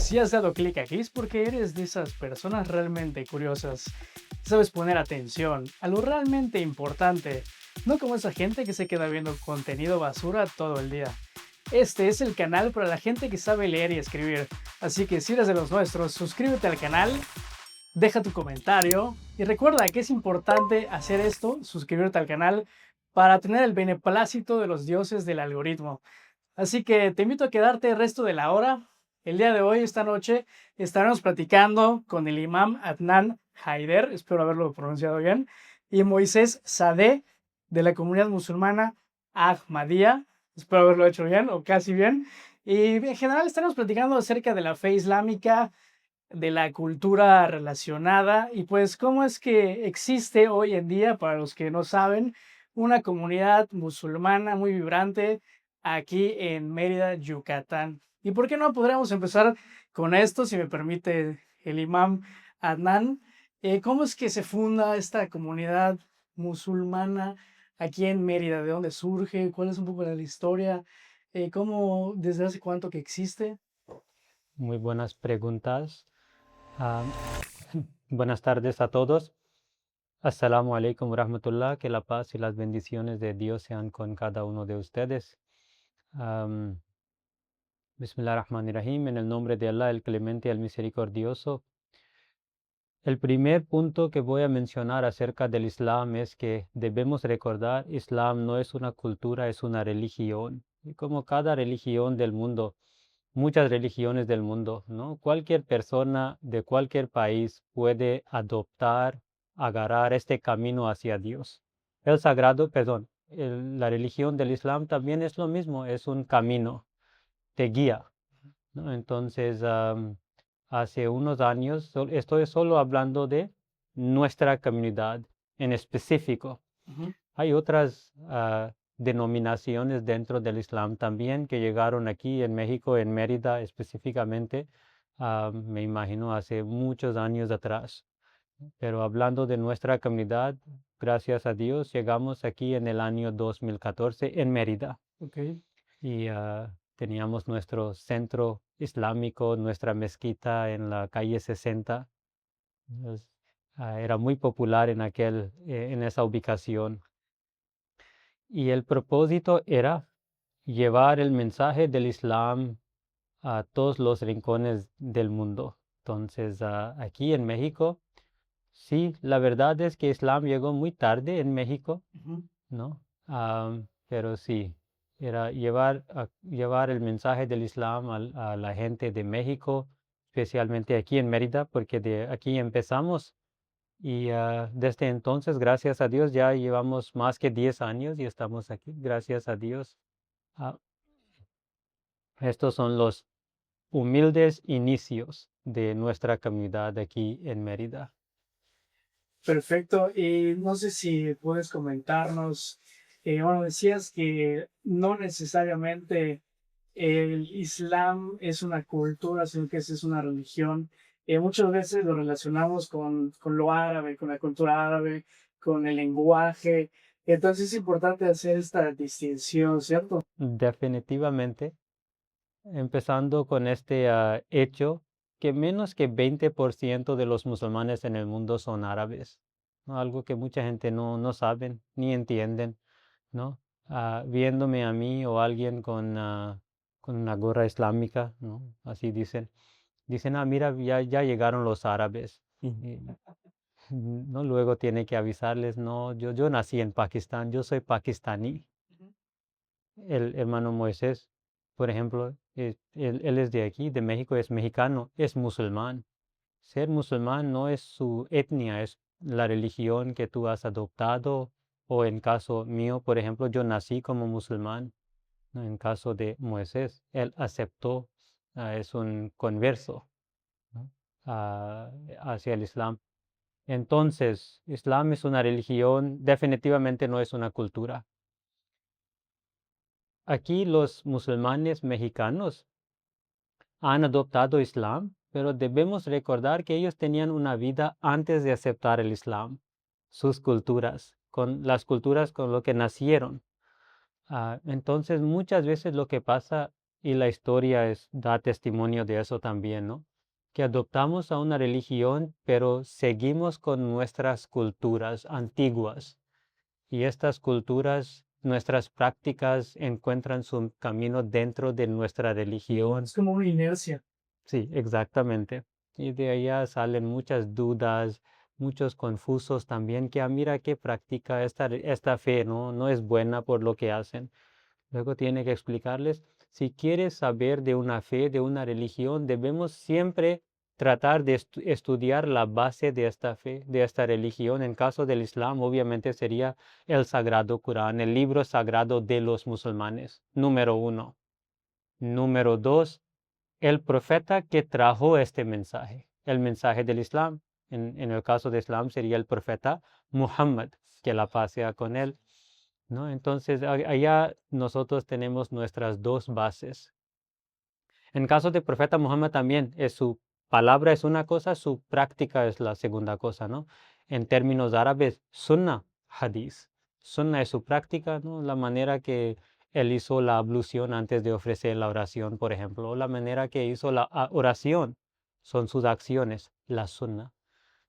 Si has dado clic aquí es porque eres de esas personas realmente curiosas. Sabes poner atención a lo realmente importante, no como esa gente que se queda viendo contenido basura todo el día. Este es el canal para la gente que sabe leer y escribir, así que si eres de los nuestros, suscríbete al canal, deja tu comentario y recuerda que es importante hacer esto, suscribirte al canal, para tener el beneplácito de los dioses del algoritmo. Así que te invito a quedarte el resto de la hora. El día de hoy, esta noche, estaremos platicando con el imam Adnan Haider, espero haberlo pronunciado bien, y Moisés Sadeh, de la comunidad musulmana Ahmadiyya, espero haberlo hecho bien o casi bien. Y en general estaremos platicando acerca de la fe islámica, de la cultura relacionada y pues cómo es que existe hoy en día, para los que no saben, una comunidad musulmana muy vibrante aquí en Mérida, Yucatán. ¿Y por qué no podríamos empezar con esto, si me permite el imam Adnan? ¿Cómo es que se funda esta comunidad musulmana aquí en Mérida? ¿De dónde surge? ¿Cuál es un poco la historia? ¿Cómo, desde hace cuánto que existe? Muy buenas preguntas. Ah, buenas tardes a todos. Assalamu alaikum wa rahmatullah. Que la paz y las bendiciones de Dios sean con cada uno de ustedes. Am, Bismillahirrahmanirrahim. En el nombre de Allah, el clemente y el misericordioso. El primer punto que voy a mencionar acerca del Islam es que debemos recordar, Islam no es una cultura, es una religión. Y como cada religión del mundo, muchas religiones del mundo, ¿no? Cualquier persona de cualquier país puede adoptar, agarrar este camino hacia Dios. El sagrado, perdón, la religión del Islam también es lo mismo, es un camino, te guía, ¿no? Entonces, hace unos años, estoy solo hablando de nuestra comunidad en específico. Ujú. Hay otras denominaciones dentro del Islam también que llegaron aquí en México, en Mérida específicamente, me imagino hace muchos años atrás. Pero hablando de nuestra comunidad, gracias a Dios, llegamos aquí en el año 2014 en Mérida Ok. y teníamos nuestro centro islámico, nuestra mezquita en la calle 60. Entonces, era muy popular en esa ubicación. Y el propósito era llevar el mensaje del Islam a todos los rincones del mundo. Entonces, aquí en México, sí, la verdad es que Islam llegó muy tarde en México, Ujú. ¿no? Pero sí, era llevar el mensaje del Islam a la gente de México, especialmente aquí en Mérida, porque de aquí empezamos. Y desde entonces, gracias a Dios, ya llevamos más que 10 años y estamos aquí, gracias a Dios. Ah, Estos son los humildes inicios de nuestra comunidad aquí en Mérida. Perfecto. Y no sé si puedes comentarnos, bueno, decías que no necesariamente el Islam es una cultura, sino que es una religión. Muchas veces lo relacionamos con lo árabe, con la cultura árabe, con el lenguaje. Entonces es importante hacer esta distinción, ¿cierto? Definitivamente, empezando con este hecho, que menos que 20% de los musulmanes en el mundo son árabes, ¿no? Algo que mucha gente no saben ni entienden, ¿no? Viéndome a mí o alguien con una gorra islámica, ¿no? Así dicen, mira, ya llegaron los árabes. Y, ¿no? Luego tiene que avisarles, no, yo nací en Pakistán, yo soy pakistaní. El hermano Moisés, por ejemplo, él es de aquí, de México, es mexicano, es musulmán. Ser musulmán no es su etnia, es la religión que tú has adoptado, o en caso mío, por ejemplo, yo nací como musulmán, ¿no? En caso de Moisés, él aceptó, es un converso, ¿no? Hacia el Islam. Entonces, Islam es una religión, definitivamente no es una cultura. Aquí los musulmanes mexicanos han adoptado Islam, pero debemos recordar que ellos tenían una vida antes de aceptar el Islam, sus culturas, con las culturas con lo que nacieron. Entonces, muchas veces lo que pasa y la historia da testimonio de eso también, ¿no? Que adoptamos a una religión, pero seguimos con nuestras culturas antiguas. Y estas culturas, nuestras prácticas encuentran su camino dentro de nuestra religión. Es como una inercia. Sí, exactamente. Y de allá salen muchas dudas, muchos confusos también, que mira que practica esta fe, ¿no? No es buena por lo que hacen. Luego tiene que explicarles, si quieres saber de una fe, de una religión, debemos siempre tratar de estudiar la base de esta fe, de esta religión. En caso del Islam, obviamente sería el Sagrado Corán, el libro sagrado de los musulmanes, número uno. Número dos, el profeta que trajo este mensaje, el mensaje del Islam. En el caso de Islam sería el profeta Muhammad, que la paz sea con él, ¿no? Entonces, allá nosotros tenemos nuestras dos bases. En caso del profeta Muhammad también, su palabra es una cosa, su práctica es la segunda cosa, ¿no? En términos árabes, sunnah, hadith. Sunnah es su práctica, ¿no? La manera que él hizo la ablución antes de ofrecer la oración, por ejemplo, o la manera que hizo la oración, son sus acciones, la sunnah.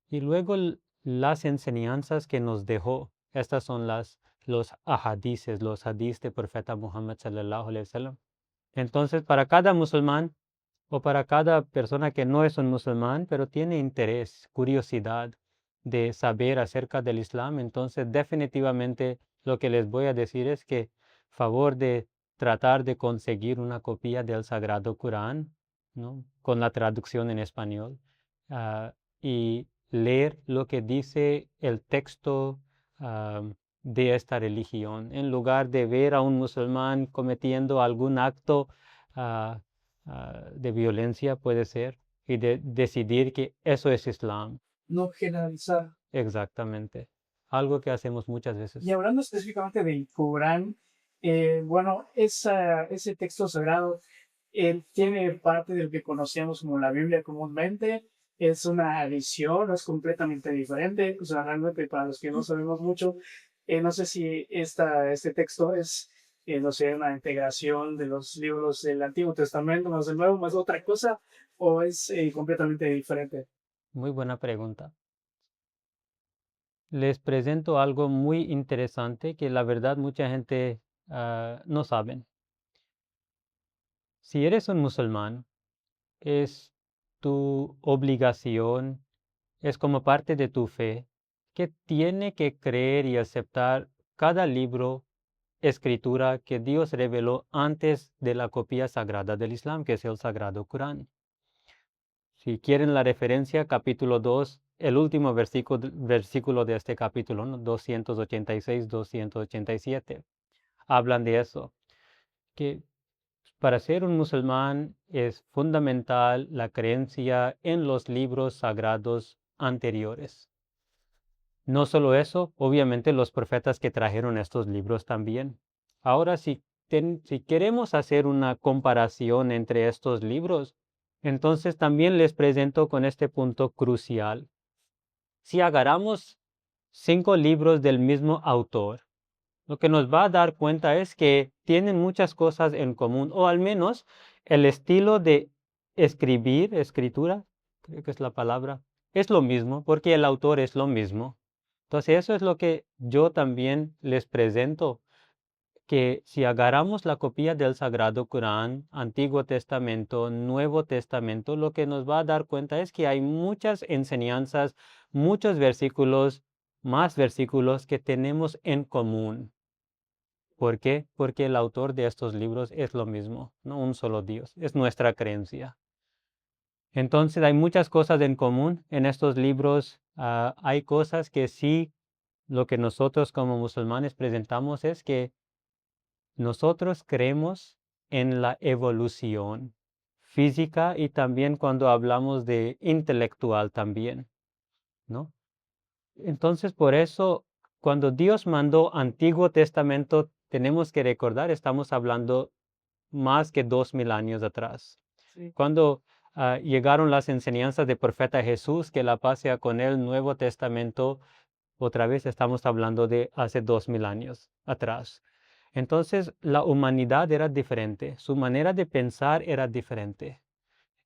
Y luego las enseñanzas que nos dejó, estas son los ahadices, los hadís del profeta Muhammad sallallahu alaihi wasallam. Entonces, para cada musulmán o para cada persona que no es un musulmán, pero tiene interés, curiosidad de saber acerca del Islam, entonces definitivamente lo que les voy a decir es que favor de tratar de conseguir una copia del Sagrado Corán, ¿no? Con la traducción en español, y leer lo que dice el texto de esta religión, en lugar de ver a un musulmán cometiendo algún acto de violencia, puede ser, y de decidir que eso es Islam. No generalizar. Exactamente. Algo que hacemos muchas veces. Y hablando específicamente del Corán, bueno, ese texto sagrado tiene parte de lo que conocemos como la Biblia comúnmente. Es una edición, es completamente diferente. O sea, realmente para los que no sabemos mucho, no sé si este texto es, no sé, una integración de los libros del Antiguo Testamento más del Nuevo, más otra cosa, o es completamente diferente. Muy buena pregunta. Les presento algo muy interesante que la verdad mucha gente no sabe. Si eres un musulmán, es tu obligación, es como parte de tu fe, que tiene que creer y aceptar cada libro, escritura que Dios reveló antes de la copia sagrada del Islam, que es el Sagrado Corán. Si quieren la referencia, capítulo 2, el último versículo de este capítulo, ¿no? 286, 287, hablan de eso, que para ser un musulmán es fundamental la creencia en los libros sagrados anteriores. No solo eso, obviamente los profetas que trajeron estos libros también. Ahora, si queremos hacer una comparación entre estos libros, entonces también les presento con este punto crucial. Si agarramos 5 libros del mismo autor, lo que nos va a dar cuenta es que tienen muchas cosas en común, o al menos el estilo de escritura, creo que es la palabra, es lo mismo, porque el autor es lo mismo. Entonces eso es lo que yo también les presento, que si agarramos la copia del Sagrado Corán, Antiguo Testamento, Nuevo Testamento, lo que nos va a dar cuenta es que hay muchas enseñanzas, muchos versículos, más versículos que tenemos en común. ¿Por qué? Porque el autor de estos libros es lo mismo, no un solo Dios, es nuestra creencia. Entonces hay muchas cosas en común en estos libros. Hay cosas que sí, lo que nosotros como musulmanes presentamos es que nosotros creemos en la evolución física y también cuando hablamos de intelectual también, ¿no? Entonces, por eso, cuando Dios mandó Antiguo Testamento, tenemos que recordar, estamos hablando más que 2000 años atrás. Sí. Cuando llegaron las enseñanzas del profeta Jesús, que la paz sea con él, Nuevo Testamento, otra vez estamos hablando de hace 2000 años atrás. Entonces, la humanidad era diferente, su manera de pensar era diferente.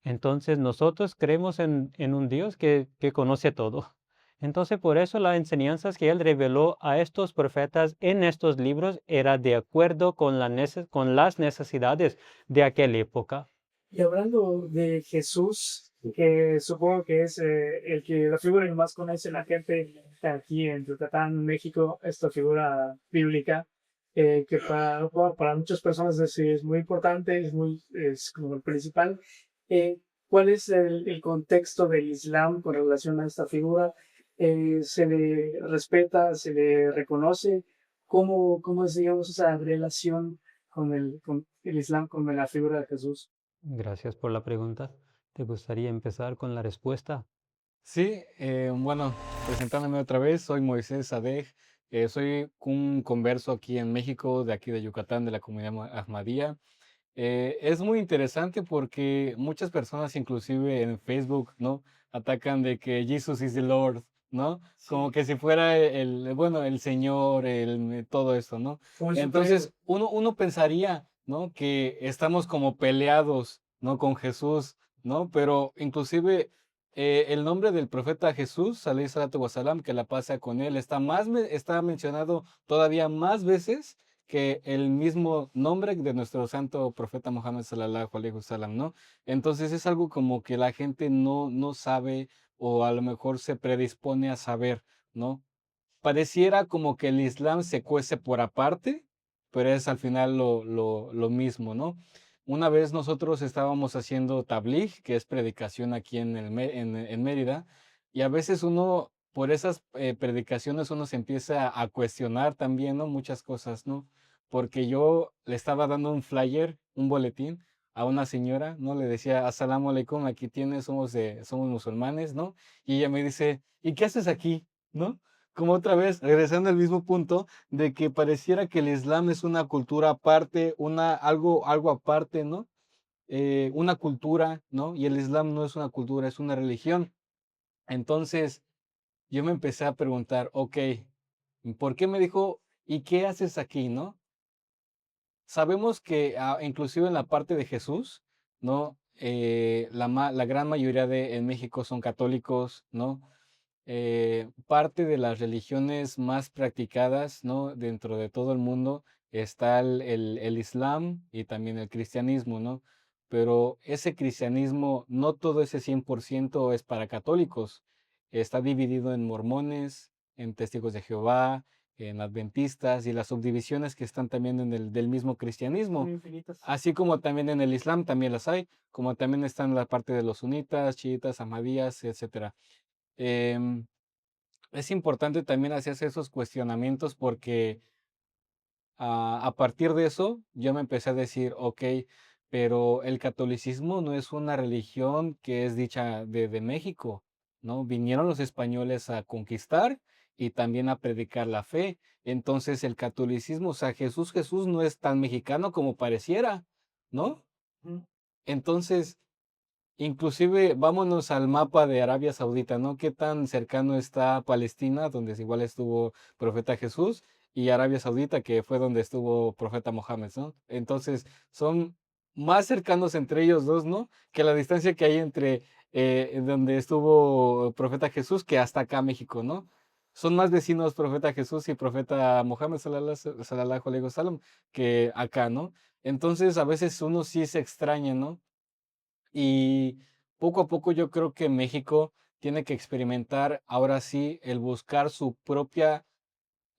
Entonces, nosotros creemos en un Dios que conoce todo. Entonces, por eso las enseñanzas que Él reveló a estos profetas en estos libros era de acuerdo con con las necesidades de aquella época. Y hablando de Jesús, que supongo que es el que la figura que más conoce la gente aquí en Yucatán, México, esta figura bíblica, que para muchas personas es muy importante, es como el principal. Eh, ¿Cuál es el contexto del Islam con relación a esta figura? ¿Se le respeta, se le reconoce? ¿Cómo es, digamos, esa relación con el Islam, con la figura de Jesús? Gracias por la pregunta. ¿Te gustaría empezar con la respuesta? Sí, bueno, presentándome otra vez, soy Moisés Sadej, soy un converso aquí en México, de aquí de Yucatán, de la comunidad Ahmadía. Es muy interesante porque muchas personas, inclusive en Facebook, ¿no? Atacan de que Jesus is the Lord, ¿no? Como Sí, que si fuera bueno, el Señor, todo esto, ¿no? como el supremo. Entonces, uno pensaría, ¿no? Que estamos como peleados, ¿no? Con Jesús, ¿no? Pero inclusive el nombre del profeta Jesús, alayhi salatu wasalam, que la pasa con él, está mencionado todavía más veces que el mismo nombre de nuestro santo profeta Muhammad sallallahu alaihi wasallam, ¿no? Entonces es algo como que la gente no sabe o a lo mejor se predispone a saber, ¿no? Pareciera como que el Islam se cuece por aparte, pero es al final lo mismo, ¿no? Una vez nosotros estábamos haciendo tabligh, que es predicación aquí en Mérida, y a veces uno, por esas predicaciones, uno se empieza a cuestionar también, ¿no? Muchas cosas, ¿no? Porque yo le estaba dando un flyer, un boletín a una señora, ¿no? Le decía, Assalamu alaikum, aquí tienes, somos musulmanes, ¿no? Y ella me dice, ¿y qué haces aquí? ¿No? Como otra vez, regresando al mismo punto de que pareciera que el Islam es una cultura aparte, algo aparte, ¿no? Una cultura, ¿no? Y el Islam no es una cultura, es una religión. Entonces, yo me empecé a preguntar, ok, ¿por qué me dijo, ¿y qué haces aquí, no? Sabemos que inclusive en la parte de Jesús, ¿no? La gran mayoría en México son católicos, ¿no? Parte de las religiones más practicadas, ¿no? Dentro de todo el mundo está el Islam y también el cristianismo, ¿no? Pero ese cristianismo, no todo ese 100% es para católicos. Está dividido en mormones, en testigos de Jehová, en adventistas y las subdivisiones que están también del mismo Son cristianismo. infinitas. Así como también en el Islam también las hay, como también están la parte de los sunitas, chiitas, ahmadías, etcétera. Em, es importante también hacerse esos cuestionamientos porque a partir de eso yo me empecé a decir, ok, pero el catolicismo no es una religión que es dicha de México, ¿no? Vinieron los españoles a conquistar y también a predicar la fe. Entonces el catolicismo, o sea, Jesús no es tan mexicano como pareciera, ¿no? Ujú. Entonces, inclusive vámonos al mapa de Arabia Saudita, ¿no? ¿Qué tan cercano está Palestina, donde igual estuvo profeta Jesús, y Arabia Saudita, que fue donde estuvo profeta Mohammed, ¿no? Entonces, son más cercanos entre ellos dos, ¿no? Que la distancia que hay entre donde estuvo profeta Jesús que hasta acá México, ¿no? Son más vecinos profeta Jesús y profeta Mohammed sallallahu alaihi wasallam que acá, ¿no? Entonces, a veces uno sí se extraña, ¿no? Y poco a poco yo creo que México tiene que experimentar ahora sí el buscar su propia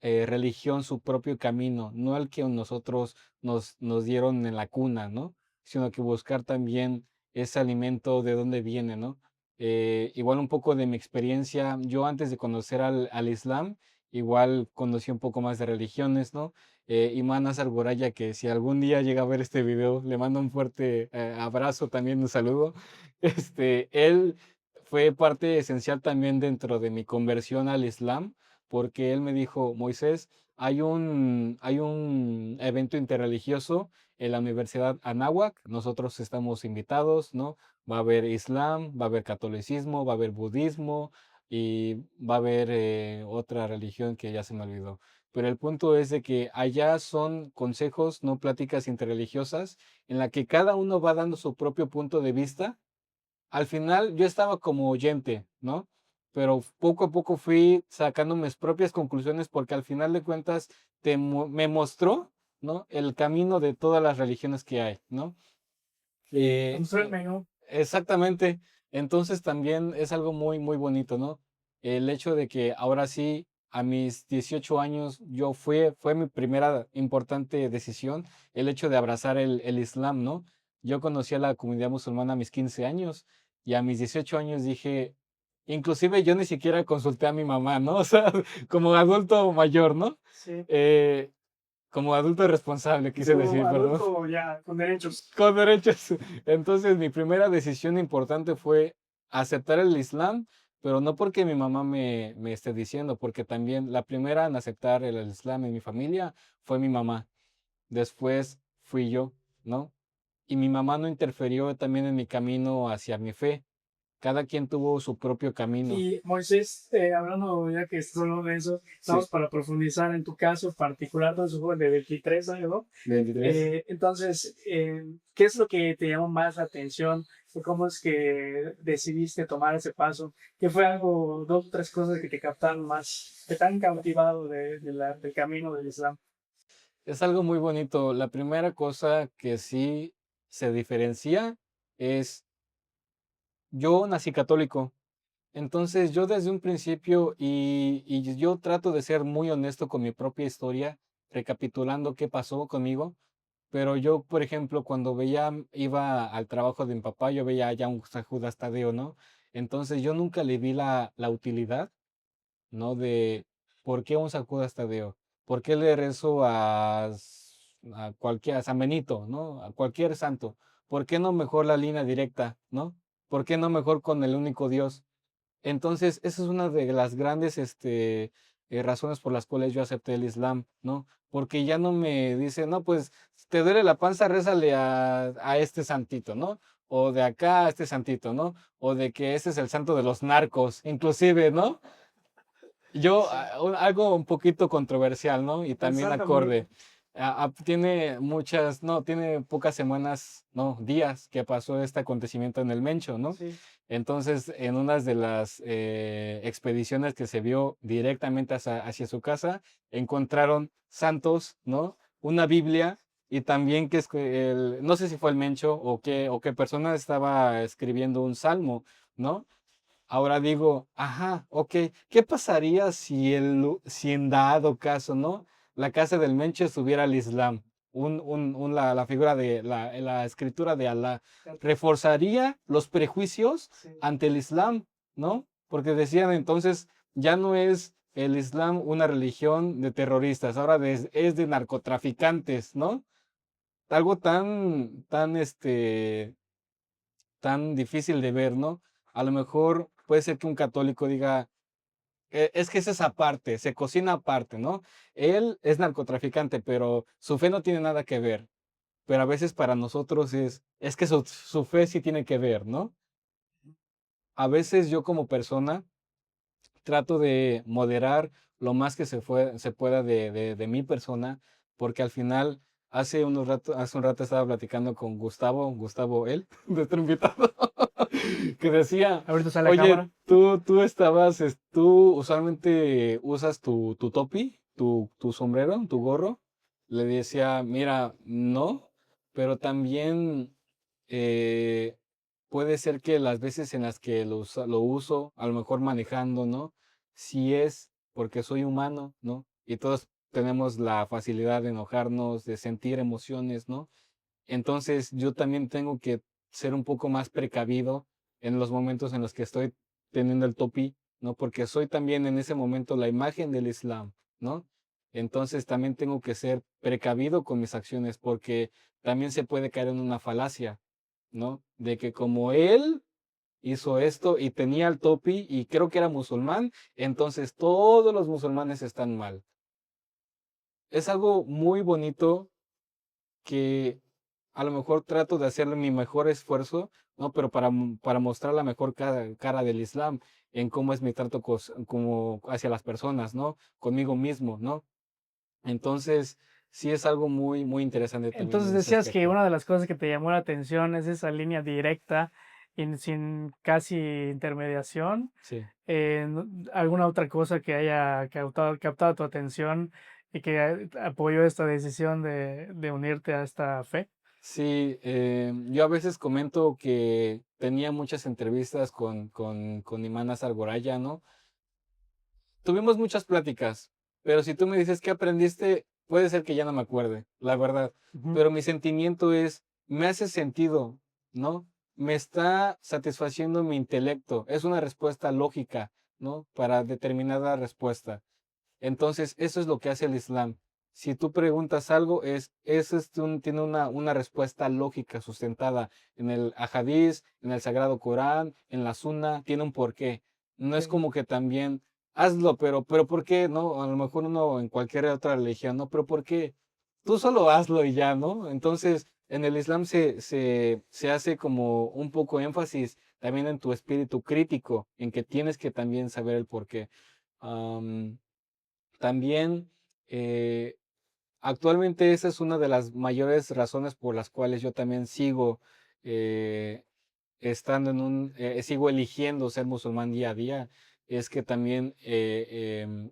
religión, su propio camino, no el que nosotros nos dieron en la cuna, ¿no? Sino que buscar también ese alimento de dónde viene, ¿no? Igual un poco de mi experiencia, yo antes de conocer al Islam, igual conocí un poco más de religiones, ¿no? Imán Azar Boraya, que si algún día llega a ver este video, le mando un fuerte abrazo, también un saludo. Él fue parte esencial también dentro de mi conversión al Islam porque él me dijo, Moisés, hay un evento interreligioso en la Universidad Anáhuac, nosotros estamos invitados, ¿no? Va a haber Islam, va a haber catolicismo, va a haber budismo y va a haber otra religión que ya se me olvidó. pero el punto es de que allá son consejos, no pláticas interreligiosas, en la que cada uno va dando su propio punto de vista. Al final yo estaba como oyente, ¿no? Pero poco a poco fui sacando mis propias conclusiones porque al final de cuentas me mostró, ¿no? El camino de todas las religiones que hay, ¿no? Eh, Mostró el menú. Exactamente. Entonces también es algo muy, muy bonito, ¿no? El hecho de que ahora sí, a mis 18 años, fue mi primera importante decisión, el hecho de abrazar el Islam, ¿no? Yo conocí a la comunidad musulmana a mis 15 años y a mis 18 años dije, inclusive yo ni siquiera consulté a mi mamá, ¿no? O sea, como adulto mayor, ¿no? Sí. Eh, Como adulto responsable, quise Como decir, perdón. adulto ya con derechos. Con derechos. Entonces, mi primera decisión importante fue aceptar el Islam, pero no porque mi mamá me esté diciendo, porque también la primera en aceptar el Islam en mi familia fue mi mamá. Después fui yo, ¿no? Y mi mamá no interfirió también en mi camino hacia mi fe. Cada quien tuvo su propio camino. Y Moisés, hablando ya que estás hablando de eso, Sí, estamos para profundizar en tu caso particular, de su joven de 23 años, ¿no? 23. Entonces, ¿qué es lo que te llamó más la atención? ¿Cómo es que decidiste tomar ese paso? ¿Qué fue algo, dos o tres cosas que te captaron más, que te han cautivado del camino del Islam? Es algo muy bonito. La primera cosa que sí se diferencia es, yo nací católico. Entonces yo desde un principio y yo trato de ser muy honesto con mi propia historia, recapitulando qué pasó conmigo, pero yo, por ejemplo, cuando iba al trabajo de mi papá, yo veía ya un San Judas Tadeo, ¿no? Entonces yo nunca le vi la utilidad, ¿no? De por qué un San Judas Tadeo, por qué le rezo a San Benito, ¿no? A cualquier santo, ¿por qué no mejor la línea directa, ¿no? ¿Por qué no mejor con el único Dios? Entonces, esa es una de las grandes razones por las cuales yo acepté el Islam, ¿no? Porque ya no me dice, no, pues te duele la panza, rézale a este santito, ¿no? O de acá a este santito, ¿no? O de que este es el santo de los narcos, inclusive, ¿no? Yo, Sí, algo un poquito controversial, ¿no? Y el también Santo Muerte. acorde. Tiene pocas semanas, no, días que pasó este acontecimiento en el Mencho, ¿no? Sí, Entonces, en una de las expediciones que se vio directamente hacia su casa, encontraron santos, ¿no? Una Biblia y también no sé si fue el Mencho o qué persona estaba escribiendo un salmo, ¿no? Ahora digo, ajá, ok, ¿qué pasaría si en dado caso, ¿no? La casa del Mencho estuviera al Islam, la figura de la escritura de Alá, reforzaría los prejuicios sí. ante el Islam, ¿no? Porque decían entonces, ya no es el Islam una religión de terroristas, ahora es de narcotraficantes, ¿no? Algo tan difícil de ver, ¿no? A lo mejor puede ser que un católico diga, Es que es esa parte, se cocina aparte, ¿no? Él es narcotraficante, pero su fe no tiene nada que ver. Pero a veces para nosotros es que su fe sí tiene que ver, ¿no? A veces yo como persona trato de moderar lo más que se pueda de mi persona, porque al final, hace un rato estaba platicando con Gustavo, él, nuestro invitado, que decía, Ahorita sale la oye, cámara. tú usualmente usas tu topi, tu sombrero, tu gorro. Le decía, mira, no, pero también eh, puede ser que las veces en las que lo uso, a lo mejor manejando, ¿no? Sí es porque soy humano, ¿no? Y todos tenemos la facilidad de enojarnos, de sentir emociones, ¿no? Entonces yo también tengo que ser un poco más precavido en los momentos en los que estoy teniendo el topi, ¿no? Porque soy también en ese momento la imagen del Islam, ¿no? Entonces también tengo que ser precavido con mis acciones porque también se puede caer en una falacia, ¿no? De que como él hizo esto y tenía el topi y creo que era musulmán, entonces todos los musulmanes están mal. Es algo muy bonito que a lo mejor trato de hacerle mi mejor esfuerzo, ¿no? Pero para mostrar la mejor cara del Islam en cómo es mi trato como hacia las personas, ¿no? Conmigo mismo, ¿no? Entonces, sí es algo muy, muy interesante también Entonces en ese decías que aspecto. una de las cosas que te llamó la atención es esa línea directa y sin casi intermediación. Sí. ¿Alguna otra cosa que haya captado tu atención y que apoyó esta decisión de unirte a esta fe? Sí, yo a veces comento que tenía muchas entrevistas con Imán Goraya, ¿no? Tuvimos muchas pláticas, pero si tú me dices qué aprendiste, puede ser que ya no me acuerde, la verdad. Ujú. Pero mi sentimiento es, me hace sentido, ¿no? Me está satisfaciendo mi intelecto. Es una respuesta lógica, ¿no? Para determinada respuesta. Entonces, eso es lo que hace el Islam. Si tú preguntas algo, tiene una respuesta lógica sustentada en el Ahadís, en el Sagrado Corán, en la Sunna, tiene un porqué. No es Ok. como que también hazlo, pero ¿por qué? ¿No? A lo mejor uno en cualquier otra religión, ¿no? Pero ¿por qué? Tú solo hazlo y ya, ¿no? Entonces, en el Islam se hace como un poco énfasis también en tu espíritu crítico, en que tienes que también saber el porqué. Am, también, eh, actualmente esa es una de las mayores razones por las cuales yo también sigo eh, sigo eligiendo ser musulmán día a día, es que también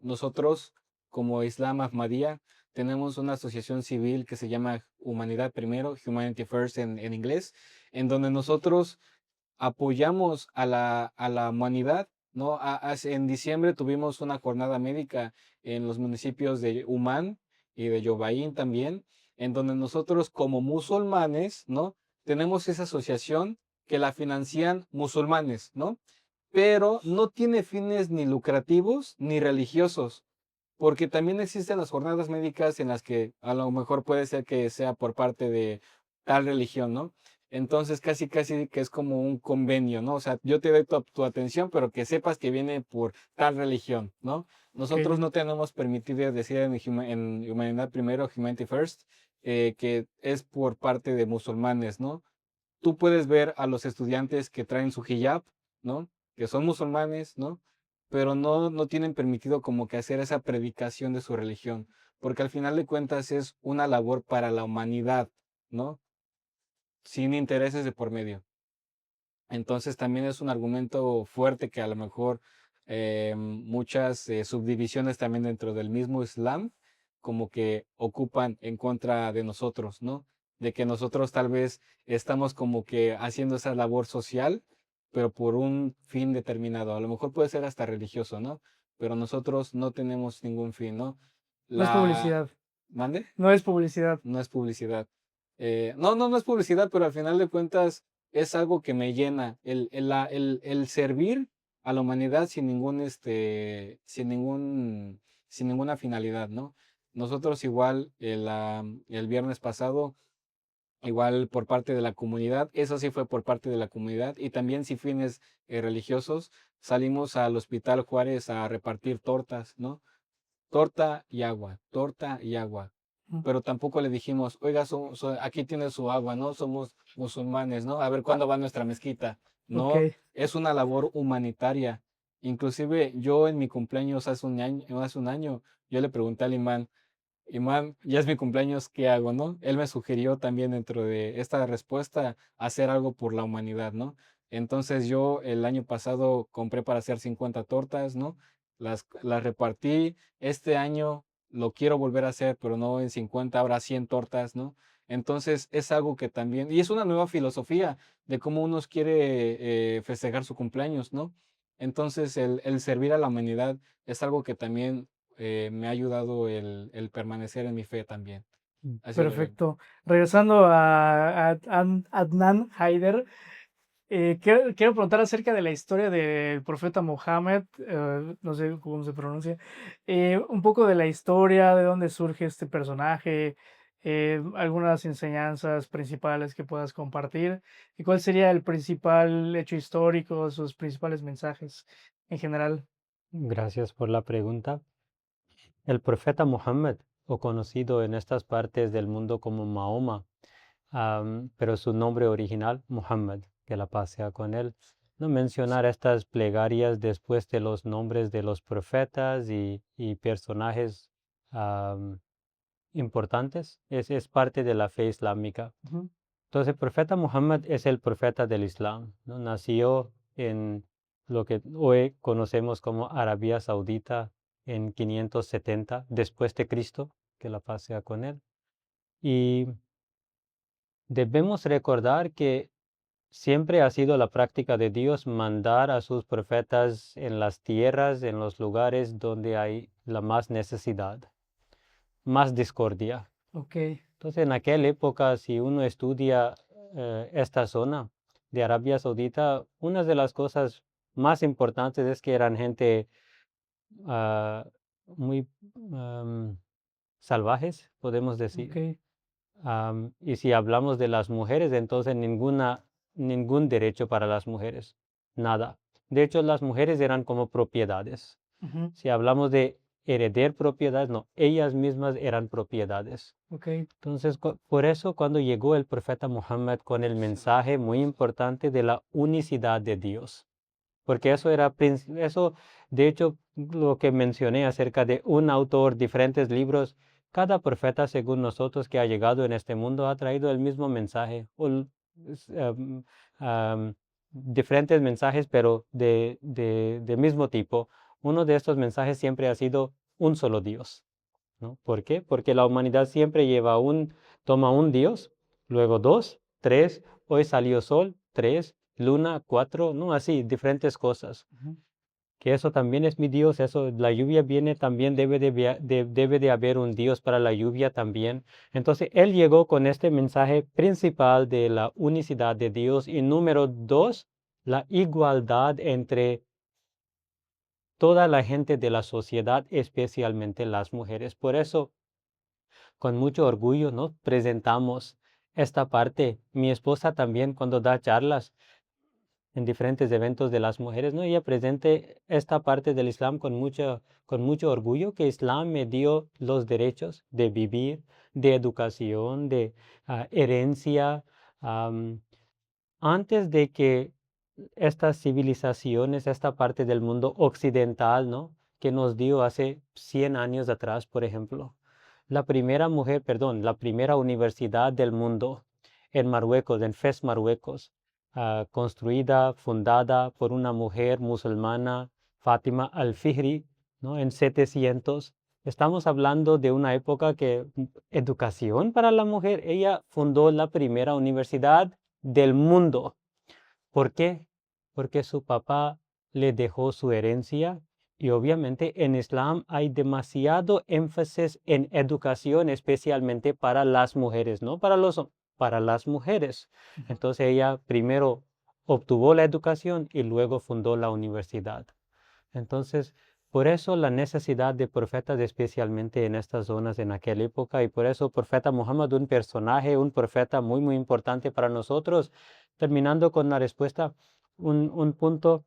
nosotros, como Islam Ahmadiyya, tenemos una asociación civil que se llama Humanidad Primero, Humanity First en inglés, en donde nosotros apoyamos a la humanidad, ¿no? En diciembre tuvimos una jornada médica en los municipios de Umán y de Yobaín también, en donde nosotros como musulmanes, ¿no? Tenemos esa asociación que la financian musulmanes, ¿no? Pero no tiene fines ni lucrativos ni religiosos, porque también existen las jornadas médicas en las que a lo mejor puede ser que sea por parte de tal religión, ¿no? Entonces casi casi que es como un convenio, ¿no? O sea, yo te doy tu atención, pero que sepas que viene por tal religión, ¿no? Ok. Nosotros no tenemos permitido decir en Humanidad Primero, Humanity First, que es por parte de musulmanes, ¿no? Tú puedes ver a los estudiantes que traen su hijab, ¿no? Que son musulmanes, ¿no? Pero no tienen permitido como que hacer esa predicación de su religión, porque al final de cuentas es una labor para la humanidad, ¿no? Sin intereses de por medio. Entonces también es un argumento fuerte que a lo mejor muchas subdivisiones también dentro del mismo Islam como que ocupan en contra de nosotros, ¿no? De que nosotros tal vez estamos como que haciendo esa labor social, pero por un fin determinado. A lo mejor puede ser hasta religioso, ¿no? Pero nosotros no tenemos ningún fin, ¿no? No es La... publicidad. ¿Mande? No es publicidad. No es publicidad. No es publicidad, pero al final de cuentas es algo que me llena. El servir a la humanidad sin ninguna finalidad, ¿no? Nosotros igual el viernes pasado, igual por parte de la comunidad, eso sí fue por parte de la comunidad y también sin fines religiosos, salimos al Hospital Juárez a repartir tortas, ¿no? Torta y agua. Mm. Pero tampoco le dijimos, oiga, aquí tiene su agua, ¿no? Somos musulmanes, ¿no? A ver cuándo va nuestra mezquita. Ok. No, es una labor humanitaria. Inclusive yo en mi cumpleaños hace un año, yo le pregunté al imán, imán, ya es mi cumpleaños, ¿qué hago, no? Él me sugirió también dentro de esta respuesta hacer algo por la humanidad, ¿no? Entonces yo el año pasado compré para hacer 50 tortas, ¿no? Las repartí. Este año lo quiero volver a hacer, pero no en 50, ahora 100 tortas, ¿no? Entonces es algo que también, y es una nueva filosofía de cómo uno quiere festejar su cumpleaños, ¿no? Entonces el servir a la humanidad es algo que también me ha ayudado el permanecer en mi fe también. Así lo veo. Perfecto. Regresando a Adnan Haider, quiero preguntar acerca de la historia del profeta Mohammed, no sé cómo se pronuncia, un poco de la historia, de dónde surge este personaje, algunas enseñanzas principales que puedas compartir y cuál sería el principal hecho histórico, sus principales mensajes en general. Gracias por la pregunta. El profeta Muhammad, o conocido en estas partes del mundo como Mahoma, pero su nombre original, Muhammad, que la paz sea con él. No mencionar estas plegarias después de los nombres de los profetas y personajes importantes, es parte de la fe islámica. Ujú. Entonces, el profeta Muhammad es el profeta del Islam, ¿no? Nació en lo que hoy conocemos como Arabia Saudita en 570 después de Cristo, que la paz sea con él. Y debemos recordar que siempre ha sido la práctica de Dios mandar a sus profetas en las tierras, en los lugares donde hay la más necesidad, más discordia. Ok, Entonces, en aquella época, si uno estudia esta zona de Arabia Saudita, una de las cosas más importantes es que eran gente ah, muy am, salvajes, podemos decir. ok. Y si hablamos de las mujeres, entonces ningún derecho para las mujeres, nada. De hecho, las mujeres eran como propiedades. Ujú. Si hablamos de heredar propiedades, no, ellas mismas eran propiedades. Ok. Entonces, por eso cuando llegó el profeta Muhammad con el mensaje muy importante de la unicidad de Dios, porque eso, de hecho, lo que mencioné acerca de un autor, diferentes libros, cada profeta, según nosotros, que ha llegado en este mundo, ha traído el mismo mensaje, am, diferentes mensajes, pero de mismo tipo. Uno de estos mensajes siempre ha sido un solo Dios, ¿no? ¿Por qué? Porque la humanidad siempre toma un Dios, luego dos, tres, hoy salió sol, tres, luna, cuatro, ¿no? Así, diferentes cosas. Ujú. Que eso también es mi Dios, eso, la lluvia viene, también debe de haber un Dios para la lluvia también. Entonces, él llegó con este mensaje principal de la unicidad de Dios y número dos, la igualdad entre toda la gente de la sociedad, especialmente las mujeres. Por eso, con mucho orgullo, ¿no? Presentamos esta parte. Mi esposa también cuando da charlas en diferentes eventos de las mujeres, ¿no? Ella presente esta parte del Islam con mucho orgullo, que Islam me dio los derechos de vivir, de educación, de herencia. am, Antes de que estas civilizaciones, esta parte del mundo occidental, ¿no? Que nos dio hace 100 años atrás, por ejemplo. La primera universidad del mundo en Marruecos, en Fez, Marruecos, construida, fundada por una mujer musulmana, Fátima al-Fihri, ¿no? En 700. Estamos hablando de una época que educación para la mujer, ella fundó la primera universidad del mundo. ¿Por qué? Porque su papá le dejó su herencia y obviamente en Islam hay demasiado énfasis en educación, especialmente para las mujeres, no para para las mujeres. Ujú. Entonces ella primero obtuvo la educación y luego fundó la universidad. Entonces, por eso la necesidad de profetas, especialmente en estas zonas en aquella época, y por eso el profeta Muhammad, un personaje, un profeta muy, muy importante para nosotros. Terminando con la respuesta, un punto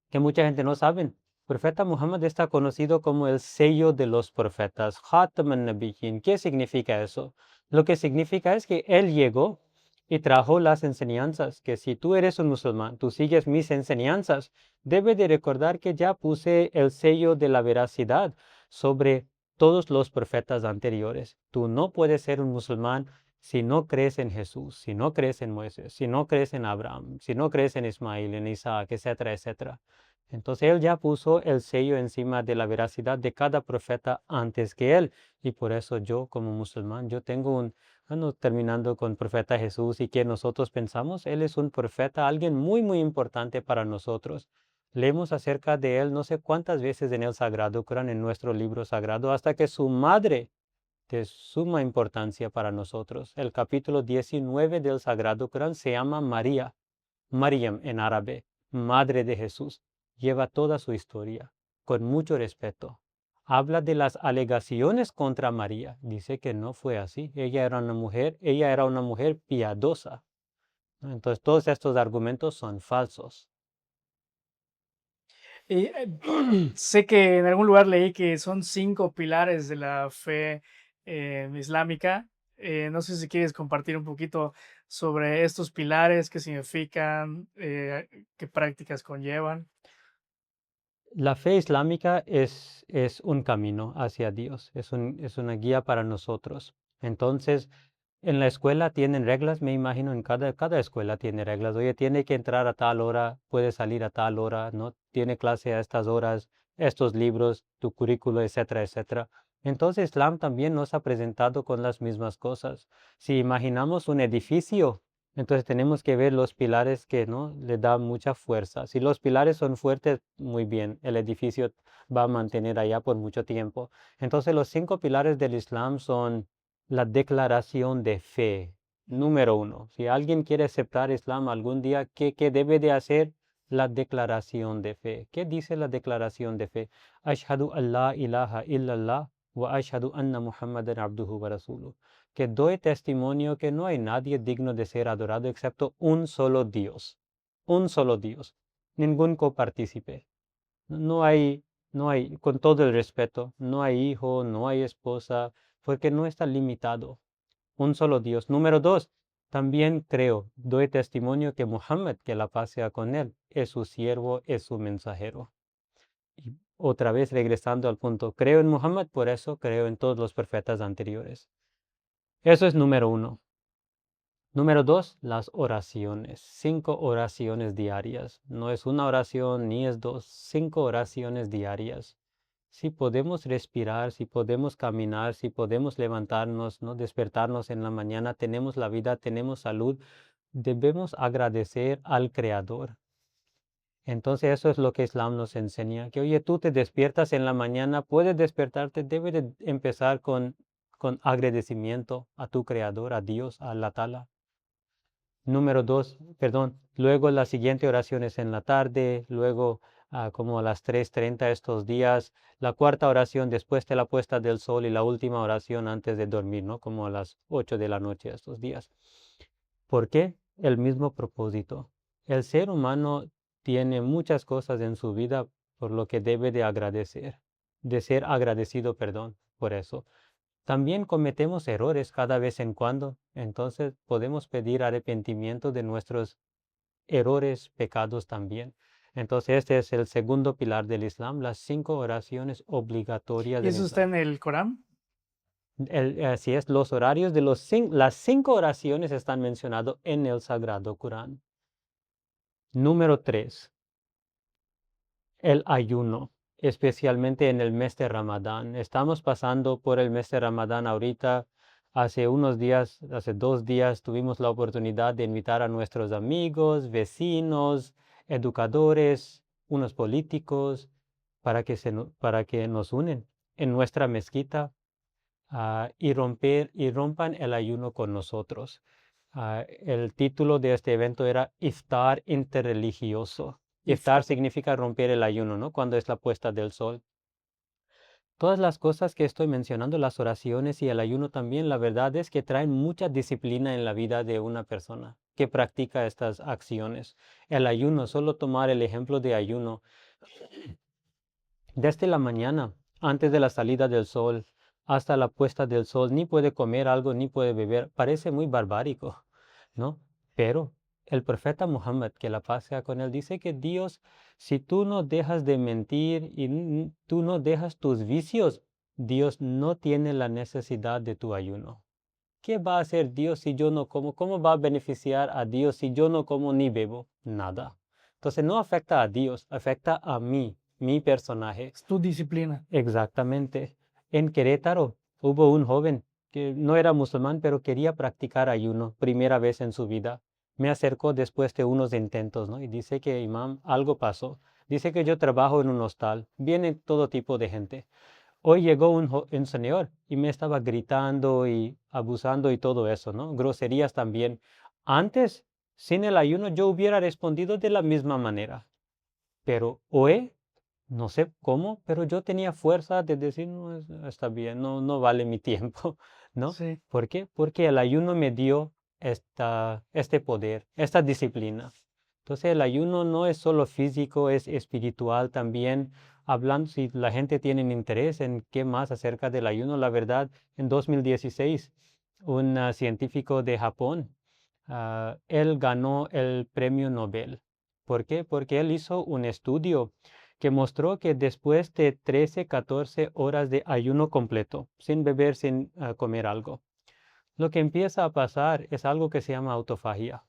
que mucha gente no sabe. El profeta Muhammad está conocido como el sello de los profetas, Khatam al-Nabiyyin. ¿Qué significa eso? Lo que significa es que él llegó y trajo las enseñanzas, que si tú eres un musulmán, tú sigues mis enseñanzas, debe de recordar que ya puse el sello de la veracidad sobre todos los profetas anteriores. Tú no puedes ser un musulmán si no crees en Jesús, si no crees en Moisés, si no crees en Abraham, si no crees en Ismael, en Isaac, etcétera, etcétera. Entonces él ya puso el sello encima de la veracidad de cada profeta antes que él. Y por eso yo como musulmán, yo tengo bueno, terminando con profeta Jesús y que nosotros pensamos, él es un profeta, alguien muy, muy importante para nosotros. Leemos acerca de él no sé cuántas veces en el Sagrado Corán, en nuestro libro sagrado, hasta que su madre de suma importancia para nosotros. El capítulo 19 del Sagrado Corán se llama María, Mariam en árabe, Madre de Jesús. Lleva toda su historia con mucho respeto. Habla de las alegaciones contra María. Dice que no fue así. Ella era una mujer piadosa. ¿No? Entonces todos estos argumentos son falsos. Y sé que en algún lugar leí que son 5 pilares de la fe islámica. No sé si quieres compartir un poquito sobre estos pilares, qué significan, qué prácticas conllevan. La fe islámica es un camino hacia Dios, es una guía para nosotros. Entonces, en la escuela tienen reglas, me imagino, en cada escuela tiene reglas. Oye, tiene que entrar a tal hora, puede salir a tal hora, ¿no? Tiene clase a estas horas, estos libros, tu currículo, etcétera, etcétera. Entonces, Islam también nos ha presentado con las mismas cosas. Si imaginamos un edificio, entonces tenemos que ver los pilares que, ¿no?, le dan mucha fuerza. Si los pilares son fuertes, muy bien, el edificio va a mantener allá por mucho tiempo. Entonces, los 5 pilares del Islam son la declaración de fe. Número 1, si alguien quiere aceptar Islam algún día, ¿qué debe de hacer? La declaración de fe. ¿Qué dice la declaración de fe? Ashhadu an la ilaha illallah wa ashhadu anna Muhammadan abduhu wa rasuluh. Que doy testimonio que no hay nadie digno de ser adorado excepto un solo Dios. Un solo Dios. Ningún copartícipe. No hay, no hay, con todo el respeto, no hay hijo, no hay esposa, porque no está limitado. Un solo Dios. Número 2, también creo, doy testimonio que Muhammad, que la paz sea con él, es su siervo, es su mensajero. Y otra vez regresando al punto, creo en Muhammad, por eso creo en todos los profetas anteriores. Eso es número 1. Número 2, las oraciones. 5 oraciones diarias. No es una oración ni es dos, 5 oraciones diarias. Si podemos respirar, si podemos caminar, si podemos levantarnos, ¿no?, despertarnos en la mañana, tenemos la vida, tenemos salud, debemos agradecer al Creador. Entonces eso es lo que Islam nos enseña, que oye, tú te despiertas en la mañana, puedes despertarte, debes de empezar con agradecimiento a tu Creador, a Dios, a Allah Ta'ala. Número 2, perdón, luego la siguiente oración es en la tarde, luego como a las 3:30 estos días, la cuarta oración después de la puesta del sol y la última oración antes de dormir, ¿no? Como a las 8 de la noche estos días. ¿Por qué? El mismo propósito. El ser humano tiene muchas cosas en su vida por lo que debe de agradecer, de ser agradecido, perdón, por eso. También cometemos errores cada vez en cuando, entonces podemos pedir arrepentimiento de nuestros errores, pecados también. Entonces este es el segundo pilar del Islam, las 5 oraciones obligatorias ¿Y del eso está Islam. en el Corán? Así es, los horarios de las 5 oraciones están mencionados en el Sagrado Corán. Número 3, el ayuno, especialmente en el mes de Ramadán. Estamos pasando por el mes de Ramadán ahorita. Hace unos días, hace 2 días, tuvimos la oportunidad de invitar a nuestros amigos, vecinos, educadores, unos políticos, para que nos unen en nuestra mezquita y rompan el ayuno con nosotros. El título de este evento era Iftar interreligioso. Iftar significa romper el ayuno, ¿no? Cuando es la puesta del sol. Todas las cosas que estoy mencionando, las oraciones y el ayuno también, la verdad es que traen mucha disciplina en la vida de una persona que practica estas acciones. El ayuno, solo tomar el ejemplo de ayuno, desde la mañana, antes de la salida del sol, hasta la puesta del sol, ni puede comer algo, ni puede beber. Parece muy barbárico, ¿no? Pero el profeta Muhammad, que la paz sea con él, dice que Dios, si tú no dejas de mentir y tú no dejas tus vicios, Dios no tiene la necesidad de tu ayuno. ¿Qué va a hacer Dios si yo no como? ¿Cómo va a beneficiar a Dios si yo no como ni bebo? Nada. Entonces no afecta a Dios, afecta a mí, mi personaje. Es tu disciplina. Exactamente. En Querétaro hubo un joven que no era musulmán, pero quería practicar ayuno, primera vez en su vida. Me acercó después de unos intentos, ¿no? Y dice que, imam, algo pasó. Dice que yo trabajo en un hostal, viene todo tipo de gente. Hoy llegó un señor y me estaba gritando y abusando y todo eso, ¿no? Groserías también. Antes, sin el ayuno, yo hubiera respondido de la misma manera. Pero hoy, no sé cómo, pero yo tenía fuerza de decir, no, está bien, no vale mi tiempo, ¿no? Sí. ¿Por qué? Porque el ayuno me dio este poder, esta disciplina. Entonces el ayuno no es solo físico, es espiritual también. Hablando, si la gente tiene interés en qué más acerca del ayuno, la verdad, en 2016, un científico de Japón, él ganó el premio Nobel. ¿Por qué? Porque él hizo un estudio que mostró que después de 13, 14 horas de ayuno completo, sin beber, sin comer algo, lo que empieza a pasar es algo que se llama autofagia,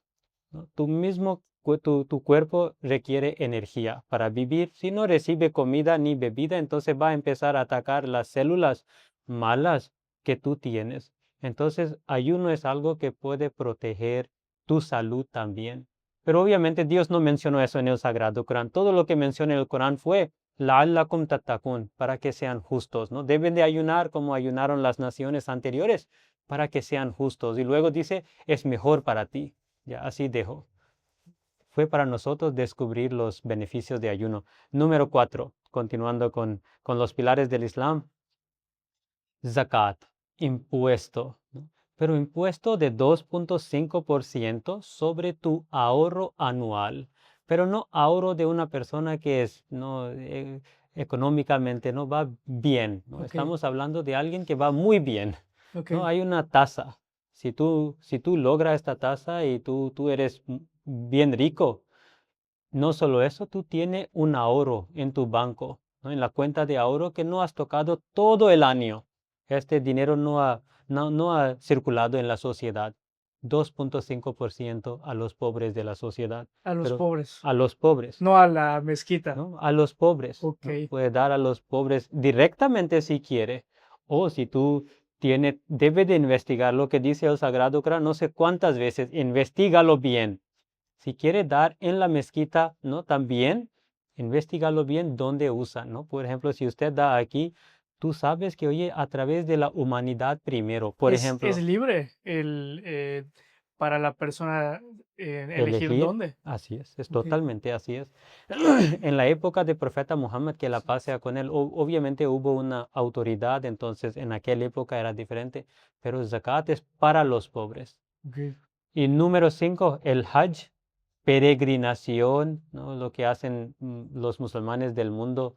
¿no? Tu cuerpo requiere energía para vivir. Si no recibe comida ni bebida, entonces va a empezar a atacar las células malas que tú tienes. Entonces, ayuno es algo que puede proteger tu salud también. Pero obviamente Dios no mencionó eso en el Sagrado Corán. Todo lo que menciona en el Corán fue la'allakum tattaqun, para que sean justos, ¿no? Deben de ayunar como ayunaron las naciones anteriores, para que sean justos. Y luego dice, es mejor para ti. Ya, así dejo. Fue para nosotros descubrir los beneficios de ayuno. Número 4, continuando con los pilares del Islam, zakat, impuesto, ¿no? Pero impuesto de 2.5% sobre tu ahorro anual, pero no ahorro de una persona que es, no, económicamente no va bien, ¿no? Ok, Estamos hablando de alguien que va muy bien, ok. ¿no? Hay una tasa. Si tú logras esta tasa y tú eres bien rico, no solo eso, tú tienes un ahorro en tu banco, ¿no? En la cuenta de ahorro que no has tocado todo el año. Este dinero no ha circulado en la sociedad. 2.5% a los pobres de la sociedad, A los pero pobres, a los pobres, no a la mezquita. ¿no? A los pobres, Ok, ¿no? Puede dar a los pobres directamente si quiere, o si tú debe de investigar lo que dice el Sagrado Corán, no sé cuántas veces, investígalo bien. Si quiere dar en la mezquita, ¿no? También, investigalo bien dónde usan, ¿no? Por ejemplo, si usted da aquí, tú sabes que, oye, a través de la humanidad primero, por es ejemplo, libre para la persona elegir elegir, dónde. así es Ok, totalmente así es. En la época del profeta Muhammad, que la paz sea con él, obviamente hubo una autoridad, entonces en aquella época era diferente, pero zakat es para los pobres. ok. Y número 5, el Hajj, peregrinación, ¿no? Lo que hacen los musulmanes del mundo,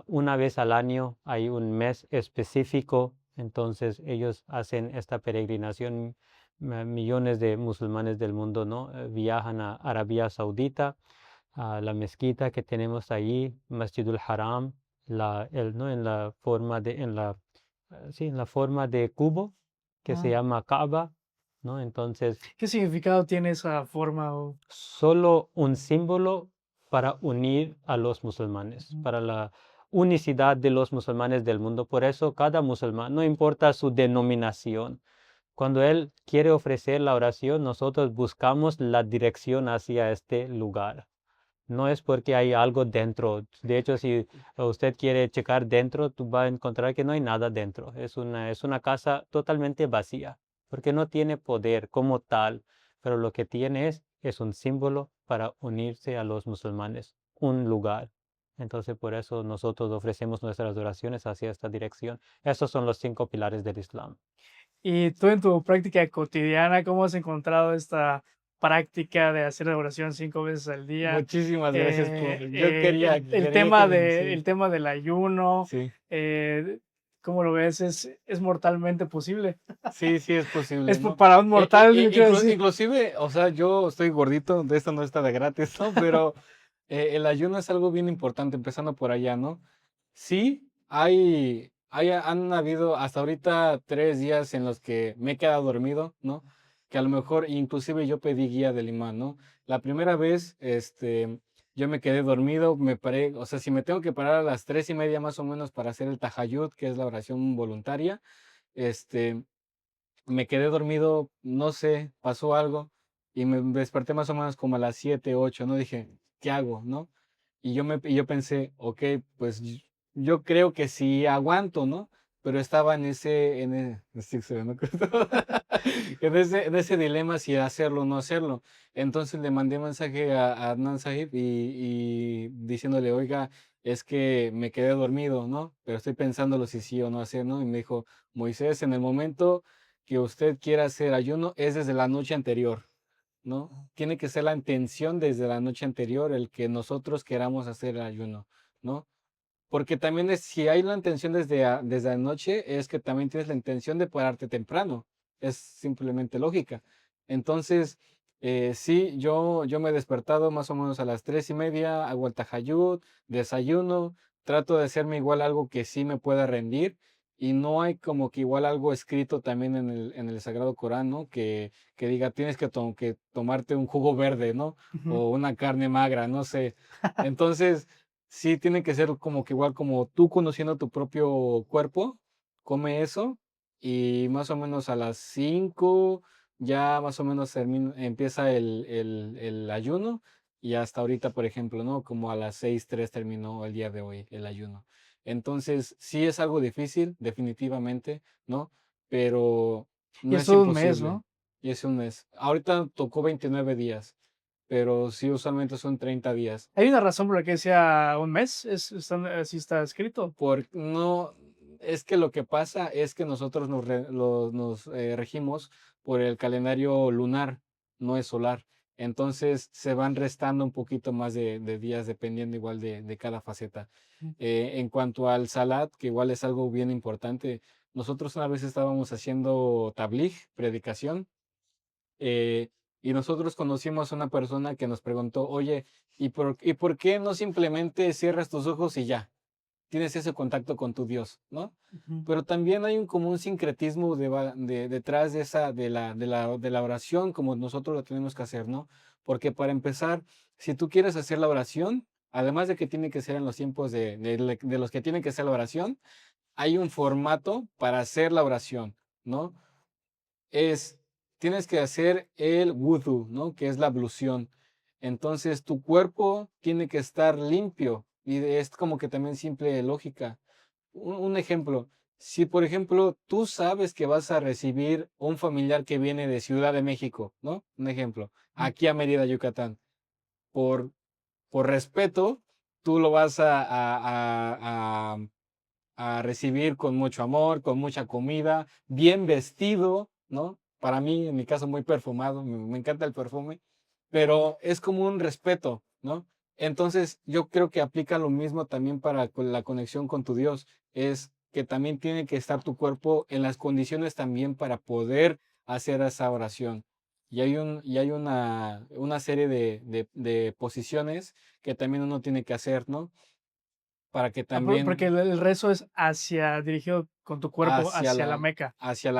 una vez al año hay un mes específico, entonces ellos hacen esta peregrinación. Millones de musulmanes del mundo, ¿no? Viajan a Arabia Saudita, a la mezquita que tenemos allí, Masjidul Haram, ¿no? En la forma de cubo que se Ah, llama Kaaba, ¿no? Entonces, ¿qué significado tiene esa forma? solo un símbolo para unir a los musulmanes, Ujú. para la unicidad de los musulmanes del mundo. Por eso cada musulmán, no importa su denominación, cuando él quiere ofrecer la oración, nosotros buscamos la dirección hacia este lugar. No es porque hay algo dentro. De hecho, si usted quiere checar dentro, tú va a encontrar que no hay nada dentro. Es una casa totalmente vacía, porque no tiene poder como tal, pero lo que tiene es un símbolo para unirse a los musulmanes, un lugar. Entonces, por eso nosotros ofrecemos nuestras oraciones hacia esta dirección. Esos son los 5 pilares del Islam. Y tú en tu práctica cotidiana, ¿cómo has encontrado esta práctica de hacer la oración 5 veces al día? Muchísimas gracias yo El sí, tema del ayuno, sí, eh, ¿cómo lo ves? ¿Es mortalmente posible? sí, sí es posible, ¿no? Para un mortal, yo quiero decir. Inclusive, o sea, yo estoy gordito, de esto no está de gratis, ¿no? Pero el ayuno es algo bien importante, empezando por allá, ¿no? Sí, han habido hasta ahorita 3 días en los que me he quedado dormido, ¿no? Que a lo mejor inclusive yo pedí guía del imán, ¿no? La primera vez, yo me quedé dormido, me paré, o sea, si me tengo que parar a las 3:30 más o menos para hacer el tahayud, que es la oración voluntaria, este, me quedé dormido, no sé, pasó algo y me desperté más o menos como a las 7, 8, ¿no? Dije, ¿qué hago, no? Y yo pensé, ok, pues yo creo que sí aguanto, ¿no? Pero estaba sí, se ve, ¿no? en ese dilema si hacerlo o no hacerlo. Entonces le mandé mensaje a Adnan Sahib y diciéndole, oiga, es que me quedé dormido, ¿no? Pero estoy pensándolo si sí o no hacer, ¿no? Y me dijo, Moisés, en el momento que usted quiera hacer ayuno es desde la noche anterior, ¿no? Tiene que ser la intención desde la noche anterior el que nosotros queramos hacer el ayuno, ¿no? Porque también si hay la intención desde anoche, es que también tienes la intención de pararte temprano. Es simplemente lógica. Entonces, Sí, yo me he despertado más o menos a las 3:30, hago el tajayud, desayuno, trato de hacerme igual algo que sí me pueda rendir y no hay como que igual algo escrito también en el Sagrado Corán, ¿no? Que diga tienes que tomarte un jugo verde, ¿no? Ujú. O una carne magra, no sé. Entonces, sí tiene que ser como que igual como tú conociendo tu propio cuerpo, come eso y más o menos a las 5 ya más o menos empieza el ayuno y hasta ahorita, por ejemplo, ¿no? Como a las 6:03 terminó el día de hoy el ayuno. Entonces, sí es algo difícil, definitivamente, ¿no? Pero Y no es es todo un mes, imposible. ¿no? Y es un mes. Ahorita tocó 29 días, pero sí usualmente son 30 días. ¿Hay una razón por la que sea un mes? Así está escrito. No, es que lo que pasa es que nosotros nos regimos por el calendario lunar, no es solar. Entonces se van restando un poquito más de días dependiendo igual de cada faceta. Ujú. En cuanto al salat, que igual es algo bien importante, nosotros una vez estábamos haciendo tabligh, predicación, eh, y nosotros conocimos a una persona que nos preguntó, oye, ¿y por qué no simplemente cierras tus ojos y ya? Tienes ese contacto con tu Dios, ¿no? Ujú. Pero también hay un como un sincretismo detrás de esa, de la oración, como nosotros lo tenemos que hacer, ¿no? Porque para empezar, si tú quieres hacer la oración, además de que tiene que ser en los tiempos de los que tiene que ser la oración, hay un formato para hacer la oración, ¿no? Es, tienes que hacer el wudu, ¿no? Que es la ablución. Entonces tu cuerpo tiene que estar limpio y es como que también simple lógica. Un ejemplo, si por ejemplo tú sabes que vas a recibir un familiar que viene de Ciudad de México, ¿no? Un ejemplo, Ujú. aquí a Mérida, Yucatán, por, por respeto, tú lo vas a recibir con mucho amor, con mucha comida, bien vestido, ¿no? Para mí, en mi caso, muy perfumado, me encanta el perfume, pero es como un respeto, ¿no? Entonces, yo creo que aplica lo mismo también para la conexión con tu Dios, es que también tiene que estar tu cuerpo en las condiciones también para poder hacer esa oración. Y hay una serie de posiciones que también uno tiene que hacer, ¿no? Para que Porque también el rezo es dirigido con tu cuerpo hacia hacia la la, Meca, hacia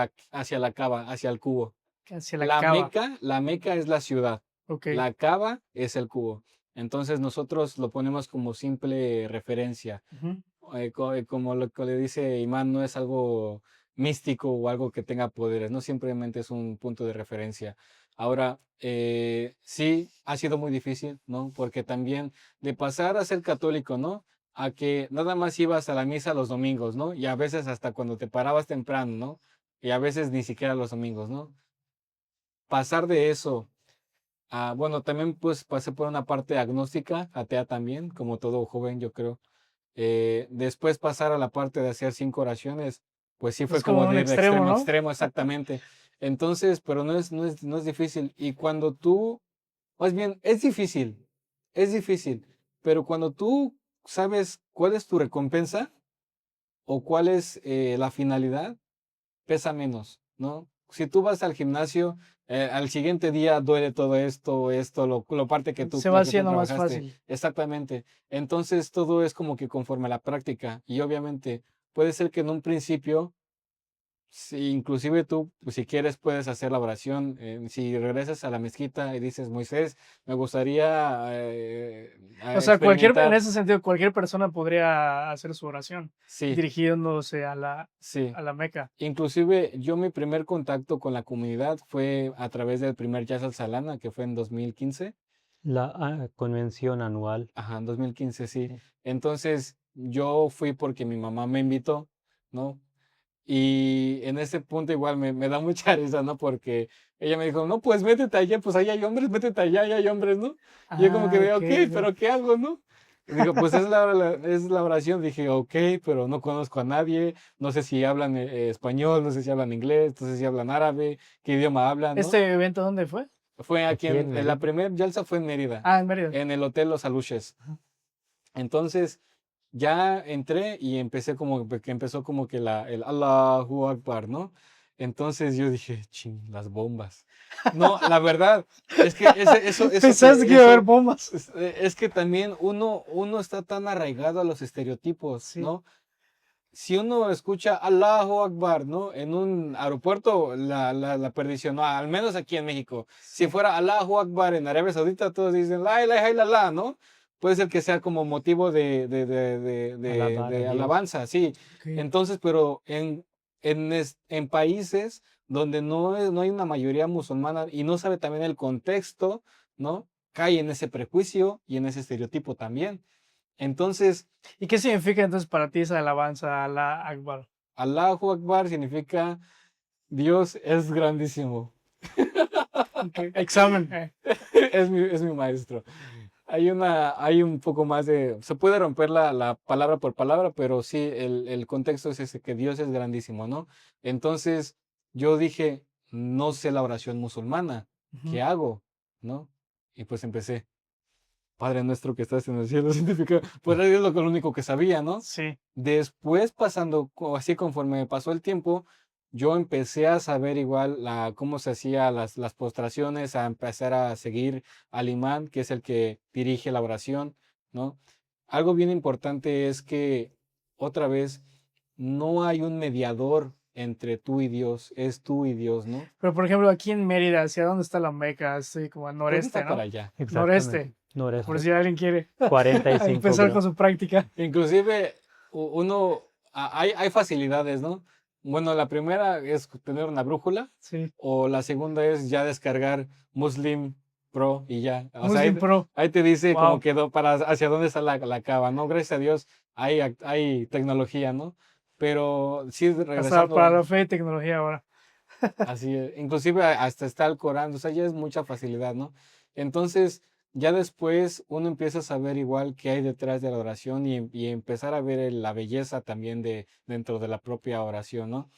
la cava, hacia el cubo. hacia la La Cava. Meca, la Meca es la ciudad, Ok. la cava es el cubo. Entonces nosotros lo ponemos como simple referencia. Ujú. Como lo que le dice Imán, no es algo místico o algo que tenga poderes, no simplemente es un punto de referencia. Ahora, sí, ha sido muy difícil, ¿no? Porque también de pasar a ser católico, ¿no? A que nada más ibas a la misa los domingos, ¿no? Y a veces hasta cuando te parabas temprano, ¿no? Y a veces ni siquiera los domingos, ¿no? Pasar de eso a, bueno, también pues pasé por una parte agnóstica, atea también, como todo joven, yo creo. Después pasar a la parte de hacer 5 oraciones, pues sí fue Es como como un de ir de extremo, extremo a ¿no? extremo, exactamente. Entonces, pero no es difícil. Y cuando tú, más bien, es difícil, pero cuando tú sabes cuál es tu recompensa o cuál es la finalidad, pesa menos, ¿no? Si tú vas al gimnasio, al siguiente día duele todo esto, lo parte que tú, Se va la que tú haciendo más trabajaste. fácil. Exactamente. Entonces todo es como que conforme a la práctica. Y obviamente puede ser que en un principio, si inclusive tú, pues, si quieres, puedes hacer la oración. Si regresas a la mezquita y dices, Moisés, me gustaría O sea, en experimentar. ese sentido, cualquier persona podría hacer su oración Sí, dirigiéndose sí. a la Meca. Inclusive yo mi primer contacto con la comunidad fue a través del primer Jazz al Salana, que fue en 2015. La convención anual. Ajá, en 2015, sí. Sí. Entonces yo fui porque mi mamá me invitó, ¿no? Y en ese punto igual me da mucha risa, ¿no? Porque ella me dijo, no, pues métete allá, pues allá hay hombres, métete allá hay hombres, ¿no? Y yo como que Ah, veo, ok, ok, ok. pero ¿qué hago, no? Y dijo, pues es la oración. Dije, ok, pero no conozco a nadie, no sé si hablan español, no sé si hablan inglés, no sé si hablan árabe, qué idioma hablan, ¿no? ¿Este evento dónde fue? Fue aquí Aquí en en la Mérida. primer Yalsa fue en Mérida, Ah, en Mérida. en el Hotel Los Aluches. Ajá. Entonces, ya entré y empecé como que empezó como que el Allahu Akbar, ¿no? Entonces yo dije, ching, las bombas. No, la verdad, es que Pensaste que iba a haber bombas. es que también uno está tan arraigado a los estereotipos, Sí. ¿no? Si uno escucha Allahu Akbar, ¿no? En un aeropuerto, la perdición, no, al menos aquí en México. Si Sí. fuera Allahu Akbar en Arabia Saudita, todos dicen La ilaha illallah, ¿no? Puede ser que sea como motivo Alabar a de Dios. alabanza, sí. Ok. Entonces, pero en países donde no hay una mayoría musulmana y no sabe también el contexto, ¿no? Cae en ese prejuicio y en ese estereotipo también. Entonces, ¿Y qué significa entonces para ti esa alabanza a la Akbar? Allahu Akbar significa Dios es grandísimo. Ok, examen. Es mi maestro. Hay un poco más se puede romper la palabra por palabra, pero sí, el contexto es ese, que Dios es grandísimo, ¿no? Entonces, yo dije, no sé la oración musulmana, ¿qué Ujú. hago? ¿No? Y pues empecé, Padre nuestro que estás en el cielo, significa, pues es lo único que sabía, ¿no? Sí. Después, así conforme pasó el tiempo, yo empecé a saber igual cómo se hacía las postraciones, a empezar a seguir al imán, que es el que dirige la oración, ¿no? Algo bien importante es que, otra vez, no hay un mediador entre tú y Dios, es tú y Dios, ¿no? Pero por ejemplo, aquí en Mérida, ¿hacia dónde está la Meca? Estoy como al Creo que noreste, está para ¿no? allá. Noreste, Exactamente. Noreste. por si alguien quiere 45 empezar con creo. su práctica. Inclusive hay facilidades, ¿no? Bueno, la primera es tener una brújula Sí. o la segunda es ya descargar Muslim Pro y ya. O sea, Muslim Pro. ahí te dice como Wow. quedó para hacia dónde está la cava, ¿no? Gracias a Dios hay tecnología, ¿no? Pero sí, Hasta para regresando, la fe y tecnología ahora. así es. Inclusive hasta está el Corán, o sea, ya es mucha facilidad, ¿no? Entonces, ya después uno empieza a saber igual qué hay detrás de la oración y empezar a ver la belleza también dentro de la propia oración, ¿no?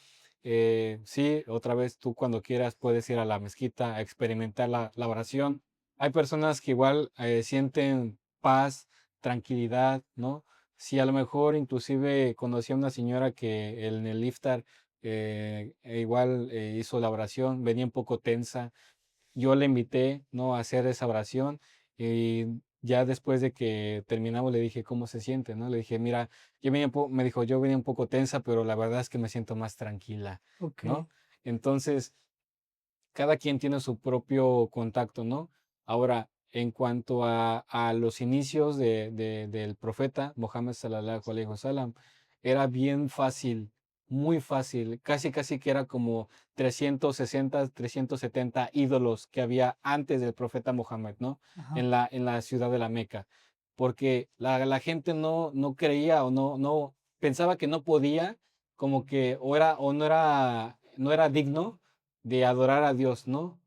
Sí, otra vez tú cuando quieras puedes ir a la mezquita a experimentar la oración. Hay personas que igual sienten paz, tranquilidad, ¿no? Si a lo mejor inclusive conocí a una señora que en el iftar igual hizo la oración, venía un poco tensa. Yo le invité, ¿no? A hacer esa oración y ya después de que terminamos le dije cómo se siente, ¿no? Le dije, mira, me dijo, yo venía un poco tensa, pero la verdad es que me siento más tranquila, Ok. ¿no? Entonces, cada quien tiene su propio contacto, ¿no? Ahora, en cuanto a los inicios del profeta Mohammed sallallahu alaihi wasallam, era bien fácil, muy fácil, casi que era como 360, 370 ídolos que había antes del profeta Mohammed, ¿no? Ajá. En la ciudad de la Meca, porque la gente no creía o no pensaba que no podía, como que no era digno de adorar a Dios, ¿no?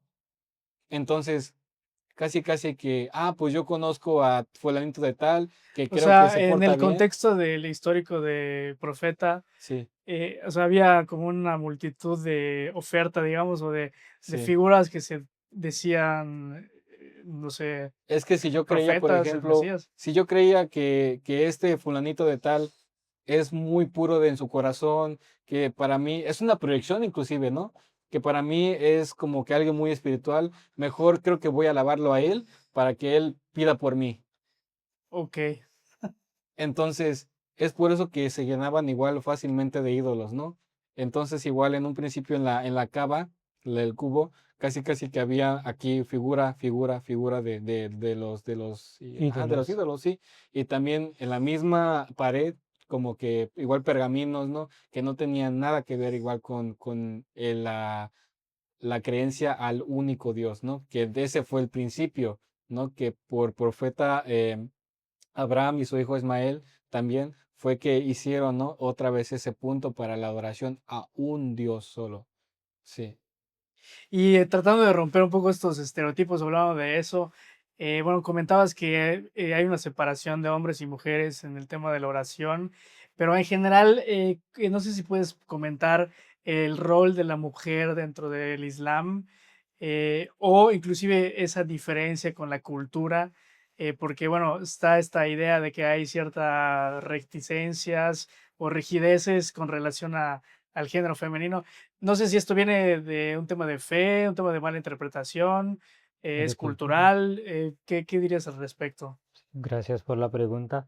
Entonces, casi que, pues yo conozco a fulanito de tal, que O creo que sea, se en porta el bien. contexto del histórico de Profeta, Sí, o sea, había como una multitud de oferta, digamos, o de sí. figuras que se decían, no sé, Es que si yo creía, por profetas, el ejemplo, Mesías. si yo creía que este fulanito de tal es muy puro en su corazón, que para mí es una proyección inclusive, ¿no? Que para mí es como que alguien muy espiritual, mejor creo que voy a alabarlo a él para que él pida por mí. Ok. Entonces, es por eso que se llenaban igual fácilmente de ídolos, ¿no? Entonces, igual en un principio en la cava, el cubo, casi que había aquí figura de los Ídolos. ídolos, sí. Y también en la misma pared, como que igual pergaminos, ¿no? Que no tenían nada que ver igual con la creencia al único Dios, ¿no? Que de ese fue el principio, ¿no? Que por profeta Abraham y su hijo Ismael también fue que hicieron, ¿no? Otra vez ese punto para la adoración a un Dios solo. Sí, Y tratando de romper un poco estos estereotipos, hablando de eso, bueno, comentabas que hay una separación de hombres y mujeres en el tema de la oración, pero en general, que no sé si puedes comentar el rol de la mujer dentro del Islam, o inclusive esa diferencia con la cultura, porque bueno, está esta idea de que hay ciertas reticencias o rigideces con relación al género femenino. No sé si esto viene de un tema de fe, un tema de mala interpretación, De es cultura. cultural. ¿Qué dirías al respecto? Gracias por la pregunta.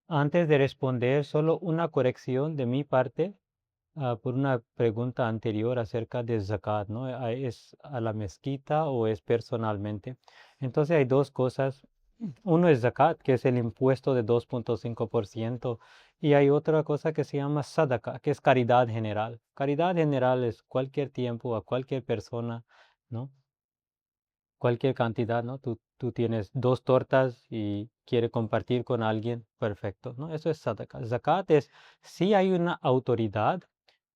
Antes de responder, solo una corrección de mi parte, por una pregunta anterior acerca de zakat, ¿no? ¿Es a la mezquita o es personalmente? Entonces hay dos cosas. Uno es zakat, que es el impuesto de 2.5%, y hay otra cosa que se llama sadaka, que es caridad general. Caridad general es cualquier tiempo a cualquier persona, ¿no? Cualquier cantidad, ¿no? Tú tienes dos tortas y quiere compartir con alguien, perfecto, ¿no? Eso es sadaka. Zakat es, si hay una autoridad,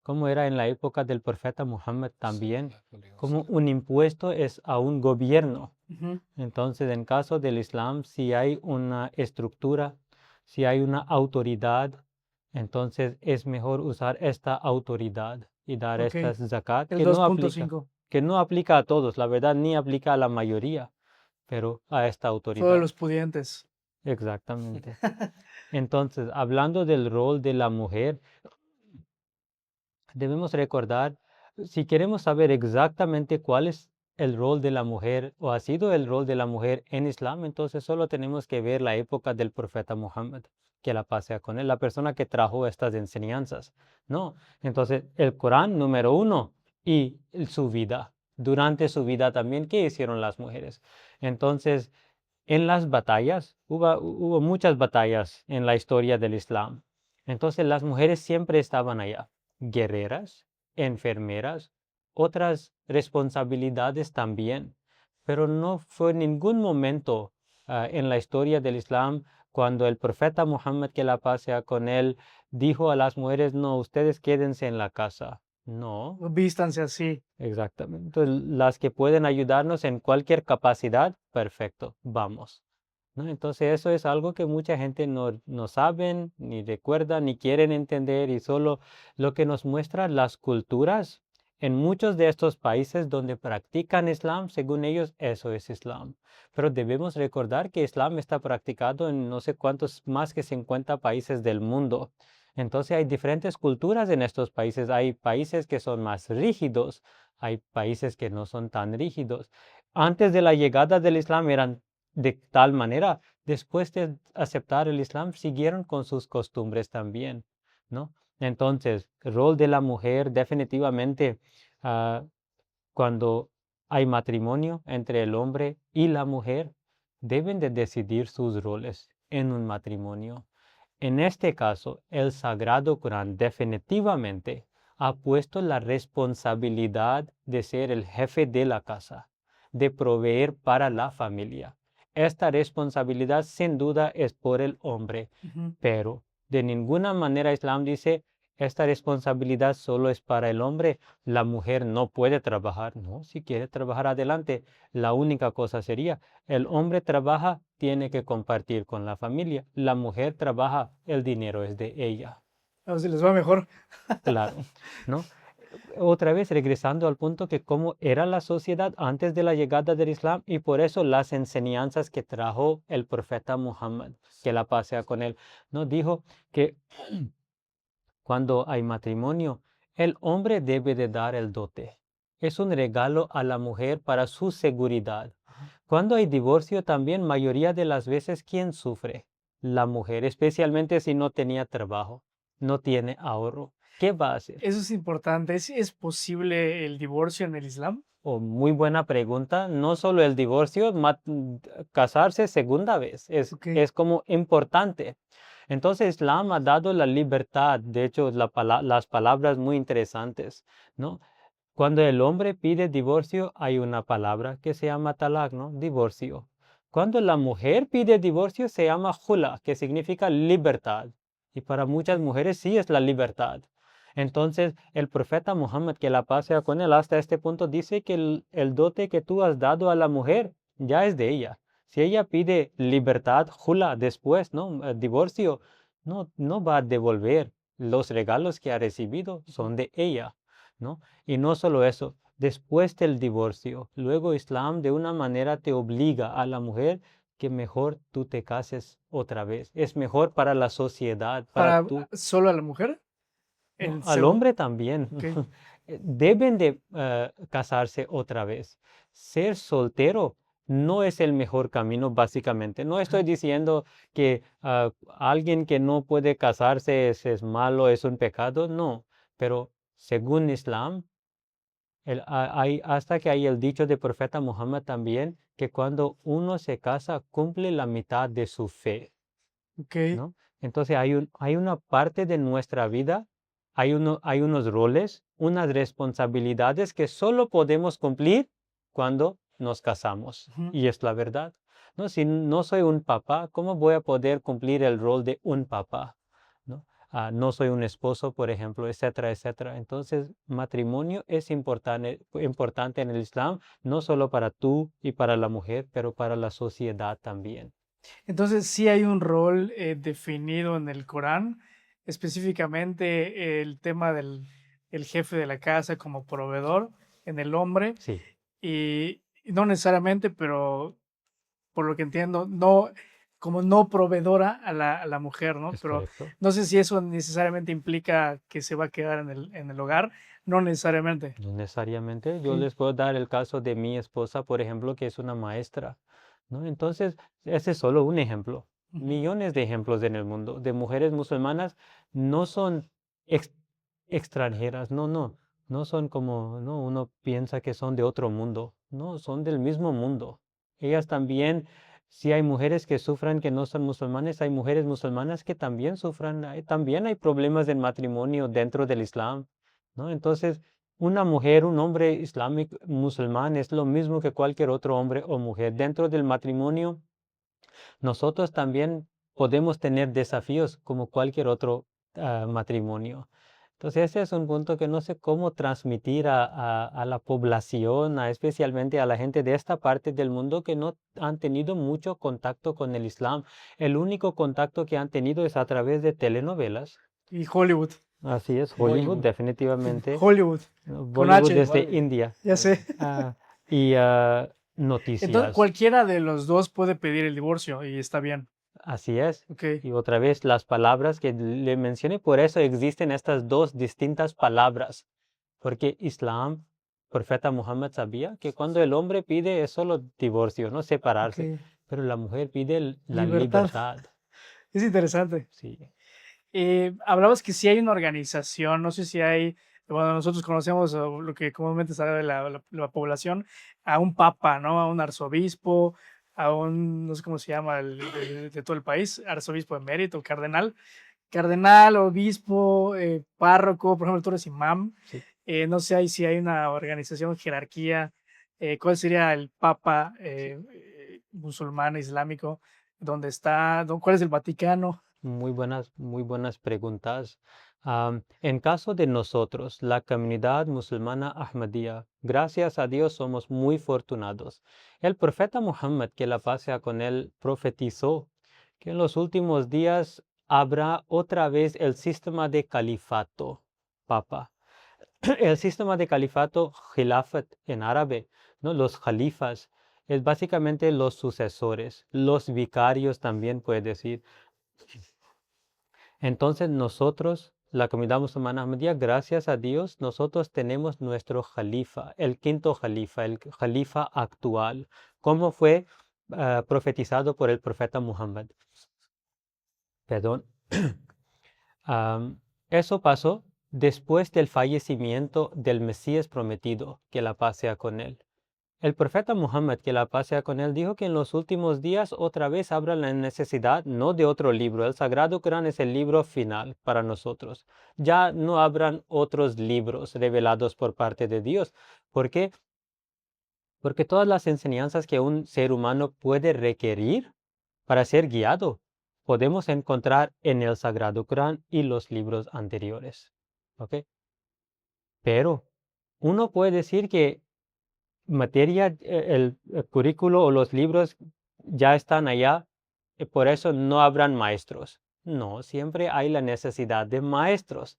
como era en la época del profeta Muhammad también, Sallallahu alayhi wa como sallam. un impuesto es a un gobierno. Ujú. Entonces, en caso del Islam, si hay una estructura, si hay una autoridad, entonces es mejor usar esta autoridad y dar Ok, estas zakat el 2.5. que no aplica a todos, la verdad, ni aplica a la mayoría, pero a esta Solo autoridad. los pudientes. Exactamente. Entonces, hablando del rol de la mujer, debemos recordar, si queremos saber exactamente cuál es el rol de la mujer o ha sido el rol de la mujer en Islam, entonces solo tenemos que ver la época del profeta Muhammad, que la pasea con él, la persona que trajo estas enseñanzas, ¿no? Entonces, el Corán número uno y su vida. Durante su vida también, ¿qué hicieron las mujeres? Entonces, en las batallas, hubo muchas batallas en la historia del Islam. Entonces, las mujeres siempre estaban allá, guerreras, enfermeras, otras responsabilidades también, pero no fue en ningún momento en la historia del Islam cuando el profeta Muhammad, que la paz sea con él, dijo a las mujeres, no, ustedes quédense en la casa. No, Vístanse así. exactamente. Entonces, las que pueden ayudarnos en cualquier capacidad, perfecto, vamos. ¿No? Entonces eso es algo que mucha gente no saben, ni recuerdan, ni quieren entender, y solo lo que nos muestra las culturas en muchos de estos países donde practican Islam, según ellos, eso es Islam. Pero debemos recordar que Islam está practicado en no sé cuántos, más que 50 países del mundo. Entonces hay diferentes culturas en estos países. Hay países que son más rígidos, hay países que no son tan rígidos. Antes de la llegada del Islam eran de tal manera, después de aceptar el Islam, siguieron con sus costumbres también, ¿no? Entonces, el rol de la mujer definitivamente, ah, cuando hay matrimonio entre el hombre y la mujer, deben de decidir sus roles en un matrimonio. En este caso, el Sagrado Corán definitivamente ha puesto la responsabilidad de ser el jefe de la casa, de proveer para la familia. Esta responsabilidad sin duda es por el hombre, Ujú. pero de ninguna manera Islam dice, esta responsabilidad solo es para el hombre, la mujer no puede trabajar. No, si quiere trabajar adelante, la única cosa sería, el hombre trabaja, tiene que compartir con la familia, la mujer trabaja, el dinero es de ella. A ver si les va mejor. Claro, ¿no? Otra vez regresando al punto que cómo era la sociedad antes de la llegada del Islam y por eso las enseñanzas que trajo el profeta Muhammad, que la paz sea con él, nos dijo que cuando hay matrimonio, el hombre debe de dar el dote. Es un regalo a la mujer para su seguridad. Cuando hay divorcio también, mayoría de las veces, ¿quién sufre? La mujer, especialmente si no tenía trabajo, no tiene ahorro. ¿Qué va a hacer? Eso es importante. ¿Es posible el divorcio en el Islam? Oh, muy buena pregunta. No solo el divorcio, casarse segunda vez Ok. es como importante. Entonces, Islam ha dado la libertad. De hecho, las palabras muy interesantes, ¿no? Cuando el hombre pide divorcio, hay una palabra que se llama talaq, ¿no? Divorcio. Cuando la mujer pide divorcio, se llama jula, que significa libertad. Y para muchas mujeres sí es la libertad. Entonces, el profeta Muhammad, que la paz sea con él, hasta este punto dice que el dote que tú has dado a la mujer ya es de ella. Si ella pide libertad, jula, después, ¿no? Divorcio, no va a devolver. Los regalos que ha recibido son de ella, ¿no? Y no solo eso, después del divorcio, luego Islam de una manera te obliga a la mujer que mejor tú te cases otra vez. Es mejor para la sociedad, para ¿Para tú. solo a la mujer? Al segundo. hombre también. Ok. Deben de casarse otra vez. Ser soltero no es el mejor camino, básicamente. No estoy diciendo que alguien que no puede casarse es malo, es un pecado, no. Pero según Islam, hasta que hay el dicho del profeta Muhammad también, que cuando uno se casa, cumple la mitad de su fe, Ok. ¿no? Entonces hay una parte de nuestra vida, hay unos roles, unas responsabilidades que solo podemos cumplir cuando nos casamos. Ujú. Y es la verdad. ¿No? Si no soy un papá, ¿cómo voy a poder cumplir el rol de un papá? ¿No? No soy un esposo, por ejemplo, etcétera, etcétera. Entonces, matrimonio es importante en el Islam, no solo para tú y para la mujer, pero para la sociedad también. Entonces, sí hay un rol definido en el Corán, específicamente el tema del el jefe de la casa como proveedor en el hombre, Sí, y no necesariamente, pero por lo que entiendo, no como no proveedora a la mujer, ¿no? es Pero correcto. no sé si eso necesariamente implica que se va a quedar en el hogar, no necesariamente. No necesariamente. Yo Okey. les puedo dar el caso de mi esposa, por ejemplo, que es una maestra, ¿no? Entonces, ese es solo un ejemplo. Ujú. Millones de ejemplos en el mundo de mujeres musulmanas no son ex- extranjeras, no son como, no, uno piensa que son de otro mundo, no, son del mismo mundo. Ellas también, si hay mujeres que sufran que no son musulmanes, hay mujeres musulmanas que también sufran, también hay problemas en matrimonio dentro del Islam, ¿no? Entonces, una mujer, un hombre islámico, musulmán, es lo mismo que cualquier otro hombre o mujer. Dentro del matrimonio, nosotros también podemos tener desafíos como cualquier otro matrimonio. Entonces, ese es un punto que no sé cómo transmitir a la población, especialmente a la gente de esta parte del mundo que no han tenido mucho contacto con el Islam. El único contacto que han tenido es a través de telenovelas. Y Hollywood, Así es, Hollywood, Bollywood. definitivamente. Hollywood, con Bollywood H, desde Bollywood. India. ya sé. ah, y Entonces, noticias. cualquiera de los 2 puede pedir el divorcio y está bien. Así es. Okey, Y otra vez las palabras que le mencioné, por eso existen estas dos distintas palabras. Porque Islam, profeta Muhammad sabía que cuando el hombre pide es solo divorcio, no separarse. okey. Pero la mujer pide la Libertad. libertad. Es interesante. Sí, Hablabas que sí hay una organización, no sé si hay, bueno, nosotros conocemos lo que comúnmente sabe de la población, a un papa, ¿no? A un arzobispo, a un, no sé cómo se llama, de todo el país, arzobispo emérito, cardenal, obispo, párroco, por ejemplo, tú eres imam. sí. No sé ahí si hay una organización, jerarquía, cuál sería el papa musulmán, islámico, dónde está, cuál es el Vaticano. Muy buenas preguntas. En caso de nosotros, la comunidad musulmana Ahmadiyya, gracias a Dios somos muy fortunados. El profeta Muhammad, que la paz sea con él, profetizó que en los últimos días habrá otra vez el sistema de califato, papa. El sistema de califato, khilafat en árabe, ¿no? Los califas, es básicamente los sucesores, los vicarios también puede decir. Entonces nosotros, la comunidad musulmana Ahmadiyya, gracias a Dios, nosotros tenemos nuestro jalifa, el quinto jalifa, el jalifa actual, como fue profetizado por el profeta Muhammad. Perdón. Am, Eso pasó después del fallecimiento del Mesías prometido, que la paz sea con él. El profeta Muhammad, que la paz sea con él, dijo que en los últimos días otra vez habrá la necesidad no de otro libro. El Sagrado Corán es el libro final para nosotros. Ya no habrán otros libros revelados por parte de Dios. ¿Por qué? Porque todas las enseñanzas que un ser humano puede requerir para ser guiado, podemos encontrar en el Sagrado Corán y los libros anteriores. ¿Ok? Pero uno puede decir que materia, el currículo o los libros ya están allá, y por eso no habrán maestros. No, siempre hay la necesidad de maestros.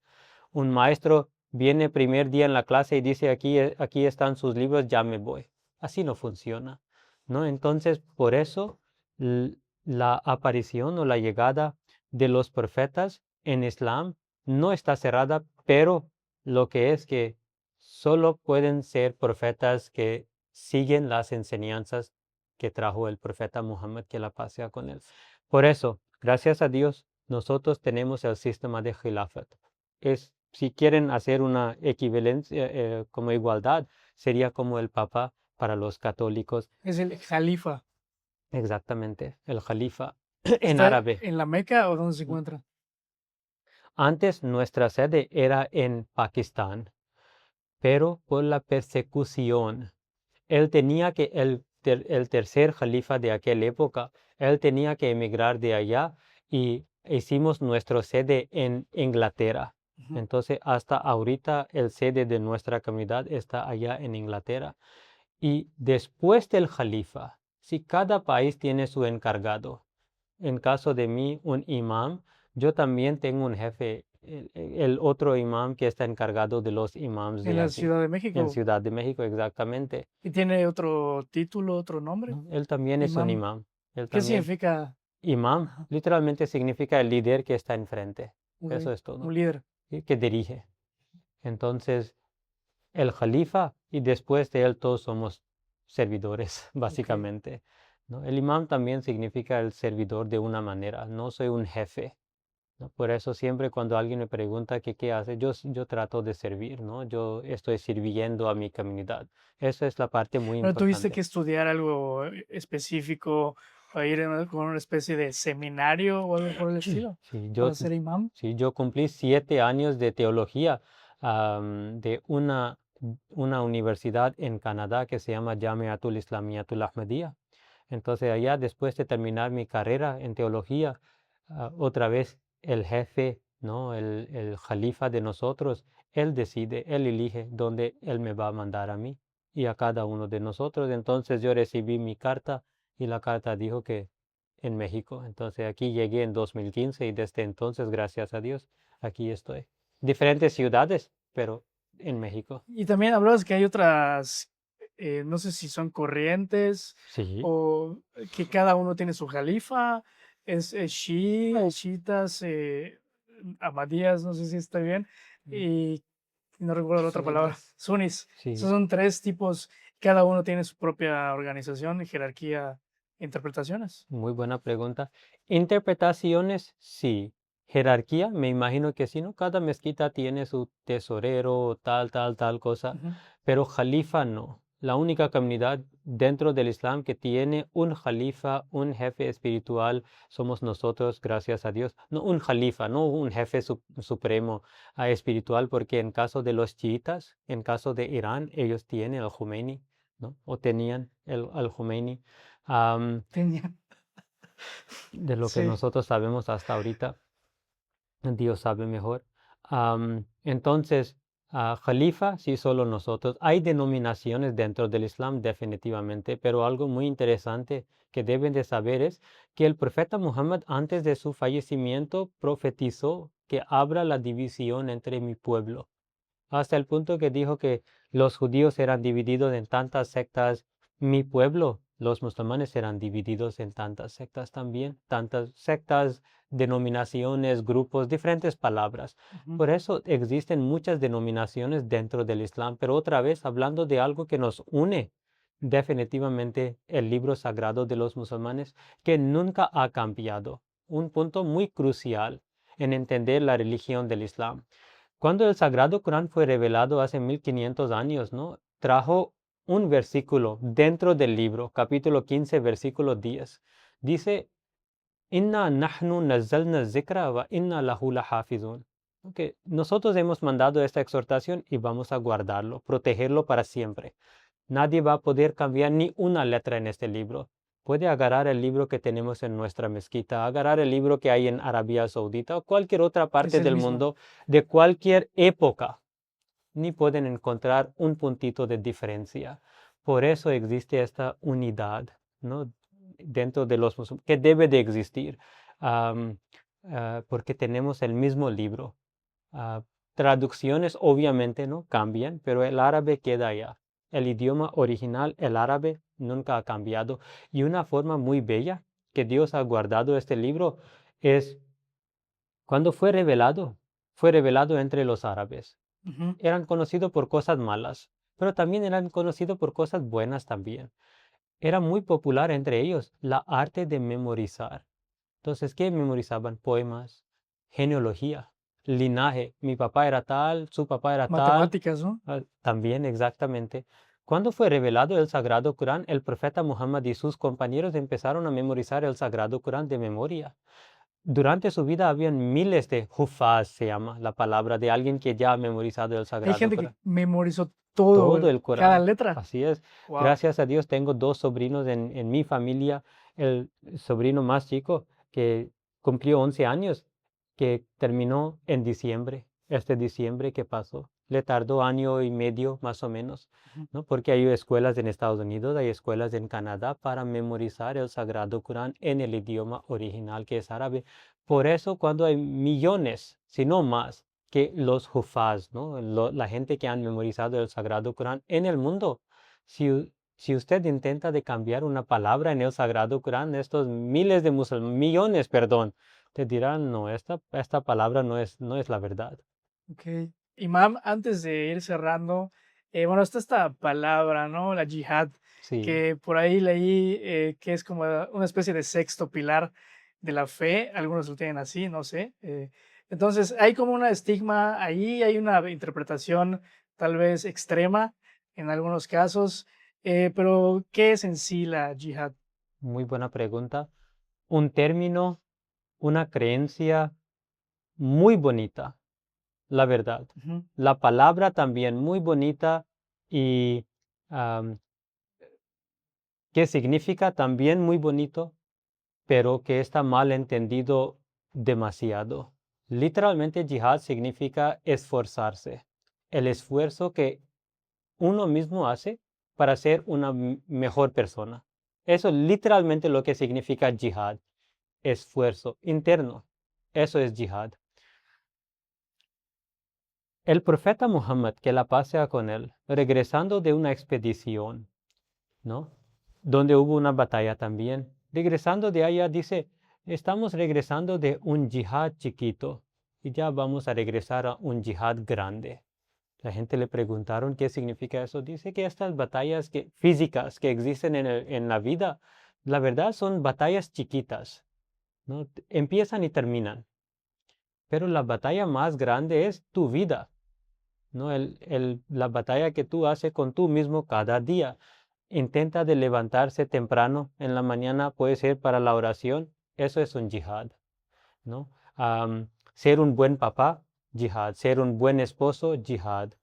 Un maestro viene primer día en la clase y dice, aquí están sus libros, ya me voy. Así no funciona, ¿no? Entonces, por eso la aparición o la llegada de los profetas en Islam no está cerrada pero lo que es que solo pueden ser profetas que siguen las enseñanzas que trajo el profeta Muhammad, que la paz sea con él. Por eso, gracias a Dios, nosotros tenemos el sistema de Khilafat. Si quieren hacer una equivalencia, como igualdad, sería como el Papa para los católicos. Es el Jalifa. Exactamente, el Jalifa en ¿Está árabe. en la Meca o dónde se encuentra? Antes nuestra sede era en Pakistán, pero por la persecución, él tenía que, el tercer Jalifa de aquella época, él tenía que emigrar de allá y hicimos nuestra sede en Inglaterra. Ujú. Entonces, hasta ahorita el sede de nuestra comunidad está allá en Inglaterra. Y después del Jalifa, si cada país tiene su encargado, en caso de mí, un imam, yo también tengo un jefe, el otro imam que está encargado de los imams En de la aquí, Ciudad de en México. Ciudad de México, exactamente. ¿Y tiene otro título, otro nombre? ¿No? Él también es un Imam. imam. Él ¿Qué también. significa? Imam Ajá, literalmente significa el líder que está enfrente. ok, Eso es un todo. líder. ¿Sí? Que dirige. Entonces, el Jalifa y después de él todos somos servidores, Ok. básicamente. ¿No? El imam también significa el servidor de una manera. No soy un jefe. ¿No? Por eso siempre cuando alguien me pregunta que qué hace, yo trato de servir, ¿no? Yo estoy sirviendo a mi comunidad. Esa es la parte muy ¿No tuviste que importante. estudiar algo específico o ir con una especie de seminario o algo por el estilo Sí, para ser imam? sí, yo cumplí 7 años de teología de una universidad en Canadá que se llama Jamiatul Islamiyatul Ahmadiyya. Entonces allá, después de terminar mi carrera en teología, otra vez el jefe, ¿no? El jalifa de nosotros, él decide, él elige dónde él me va a mandar a mí y a cada uno de nosotros. Entonces yo recibí mi carta y la carta dijo que en México. Entonces aquí llegué en 2015 y desde entonces, gracias a Dios, aquí estoy. Diferentes ciudades, pero en México. Y también hablabas que hay otras, no sé si son corrientes Sí. o que cada uno tiene su jalifa, es chiitas, ahmadías, no sé si estoy bien, y no recuerdo la otra palabra, Sunitas. sunis. Esos Sí, son tres tipos, cada uno tiene su propia organización, jerarquía, interpretaciones. muy buena pregunta. Interpretaciones, sí. Jerarquía, me imagino que sí, ¿no? Cada mezquita tiene su tesorero, tal cosa, Ujú. pero jalifa no. La única comunidad dentro del Islam que tiene un jalifa, un jefe espiritual, somos nosotros, gracias a Dios. No un jalifa, no un jefe supremo espiritual, porque en caso de los chiitas, en caso de Irán, ellos tienen el Khomeini, ¿no? O tenían el Khomeini. Tenía. De lo que Sí. nosotros sabemos hasta ahorita, Dios sabe mejor. Entonces, Jalifa, sí, solo nosotros. Hay denominaciones dentro del Islam, definitivamente, pero algo muy interesante que deben de saber es que el profeta Muhammad, antes de su fallecimiento, profetizó que habrá la división entre mi pueblo, hasta el punto que dijo que los judíos eran divididos en tantas sectas, mi pueblo, los musulmanes, serán divididos en tantas sectas también, tantas sectas, denominaciones, grupos, diferentes palabras. Ujú. Por eso existen muchas denominaciones dentro del Islam, pero otra vez hablando de algo que nos une, definitivamente el libro sagrado de los musulmanes, que nunca ha cambiado. Un punto muy crucial en entender la religión del Islam. Cuando el Sagrado Corán fue revelado hace 1500 años, ¿no? Trajo un versículo dentro del libro, capítulo 15, versículo 10. Dice, Inna nahnu nazzalna zikra wa inna lahu lahafizun. Que nosotros hemos mandado esta exhortación y vamos a guardarlo, protegerlo para siempre. Nadie va a poder cambiar ni una letra en este libro. Puede agarrar el libro que tenemos en nuestra mezquita, agarrar el libro que hay en Arabia Saudita o cualquier otra Es parte el del mismo. mundo, de cualquier época, ni pueden encontrar un puntito de diferencia. Por eso existe esta unidad, ¿no? Dentro de los musulmanes, que debe de existir, porque tenemos el mismo libro. Ah, Traducciones obviamente no cambian, pero el árabe queda allá. El idioma original, el árabe, nunca ha cambiado. Y una forma muy bella que Dios ha guardado este libro es cuando fue revelado. fue revelado entre los árabes. Ujú. Eran conocidos por cosas malas, pero también eran conocidos por cosas buenas también. Era muy popular entre ellos la arte de memorizar. Entonces, ¿qué memorizaban? Poemas, genealogía, linaje. Mi papá era tal, su papá era tal. Matemáticas, ¿no? También, exactamente. Cuando fue revelado el Sagrado Corán, el profeta Muhammad y sus compañeros empezaron a memorizar el Sagrado Corán de memoria. Durante su vida habían miles de hufaz, se llama la palabra, de alguien que ya ha memorizado el Hay Sagrado gente que Corán. memorizó Todo todo, el cada Corán. letra. Así es. Wow. Gracias a Dios tengo dos sobrinos en mi familia. El sobrino más chico que cumplió 11 años, que terminó en diciembre, este diciembre que pasó. Le tardó año y medio más o menos, ¿no? Porque hay escuelas en Estados Unidos, hay escuelas en Canadá para memorizar el Sagrado Corán en el idioma original que es árabe. Por eso cuando hay millones, si no más, que los hufaz, ¿no? La gente que han memorizado el Sagrado Corán en el mundo. Si usted intenta de cambiar una palabra en el Sagrado Corán, estos miles de musulmanes, millones, perdón, te dirán, no, esta palabra no es la verdad. Ok. Imam, antes de ir cerrando, bueno, está esta palabra, ¿no? La yihad, Sí, que por ahí leí que es como una especie de sexto pilar de la fe, algunos lo tienen así, no sé. Entonces, hay como una estigma ahí, hay una interpretación tal vez extrema en algunos casos, pero ¿qué es en sí la yihad? muy buena pregunta. Un término, una creencia muy bonita, la verdad. Ujú. La palabra también muy bonita y am, que significa también muy bonito, pero que está mal entendido demasiado. Literalmente, yihad significa esforzarse. El esfuerzo que uno mismo hace para ser una mejor persona. Eso es literalmente lo que significa yihad. Esfuerzo interno. Eso es yihad. El profeta Muhammad, que la paz sea con él, regresando de una expedición, ¿no? Donde hubo una batalla también. Regresando de allá, dice, estamos regresando de un yihad chiquito y ya vamos a regresar a un yihad grande. La gente le preguntaron qué significa eso. Dice que estas batallas físicas que existen en la vida, la verdad son batallas chiquitas, ¿no? Empiezan y terminan. Pero la batalla más grande es tu vida, ¿no? La batalla que tú haces con tú mismo cada día. Intenta de levantarse temprano en la mañana, puede ser para la oración. Eso es un yihad, ¿no? Ser un buen papá, yihad. Ser un buen esposo, yihad.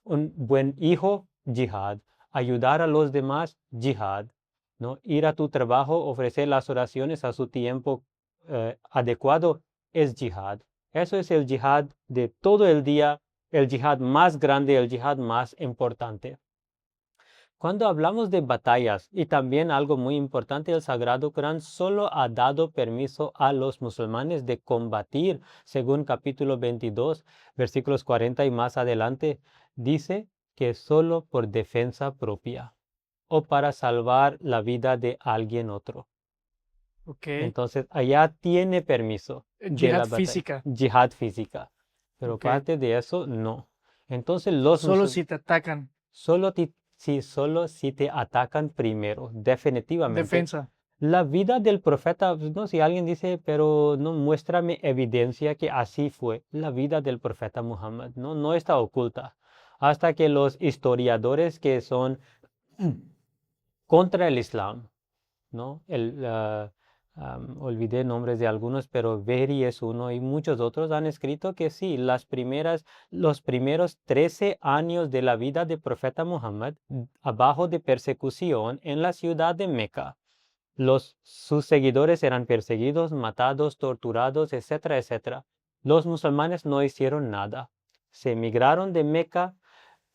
Un buen hijo, yihad. Ayudar a los demás, yihad. ¿No? Ir a tu trabajo, ofrecer las oraciones a su tiempo adecuado, es yihad. Eso es el yihad de todo el día, el yihad más grande, el yihad más importante. Cuando hablamos de batallas, y también algo muy importante, el Sagrado Corán solo ha dado permiso a los musulmanes de combatir, según capítulo 22, versículos 40 y más adelante, dice que solo por defensa propia o para salvar la vida de alguien otro. Ok. Entonces, allá tiene permiso de Yihad la batalla, física. yihad física, pero Ok. parte de eso, no. Entonces, Solo si te atacan. solo si te atacan primero, definitivamente. Defensa. La vida del profeta, pues, no, si alguien dice, pero no muéstrame evidencia que así fue, la vida del profeta Muhammad, no está oculta. Hasta que los historiadores que son contra el Islam, ¿no? Olvidé nombres de algunos, pero Veri es uno y muchos otros han escrito que sí, los primeros 13 años de la vida del profeta Muhammad, abajo de persecución en la ciudad de Meca, sus seguidores eran perseguidos, matados, torturados, etcétera, etcétera. Los musulmanes no hicieron nada. Se emigraron de Meca.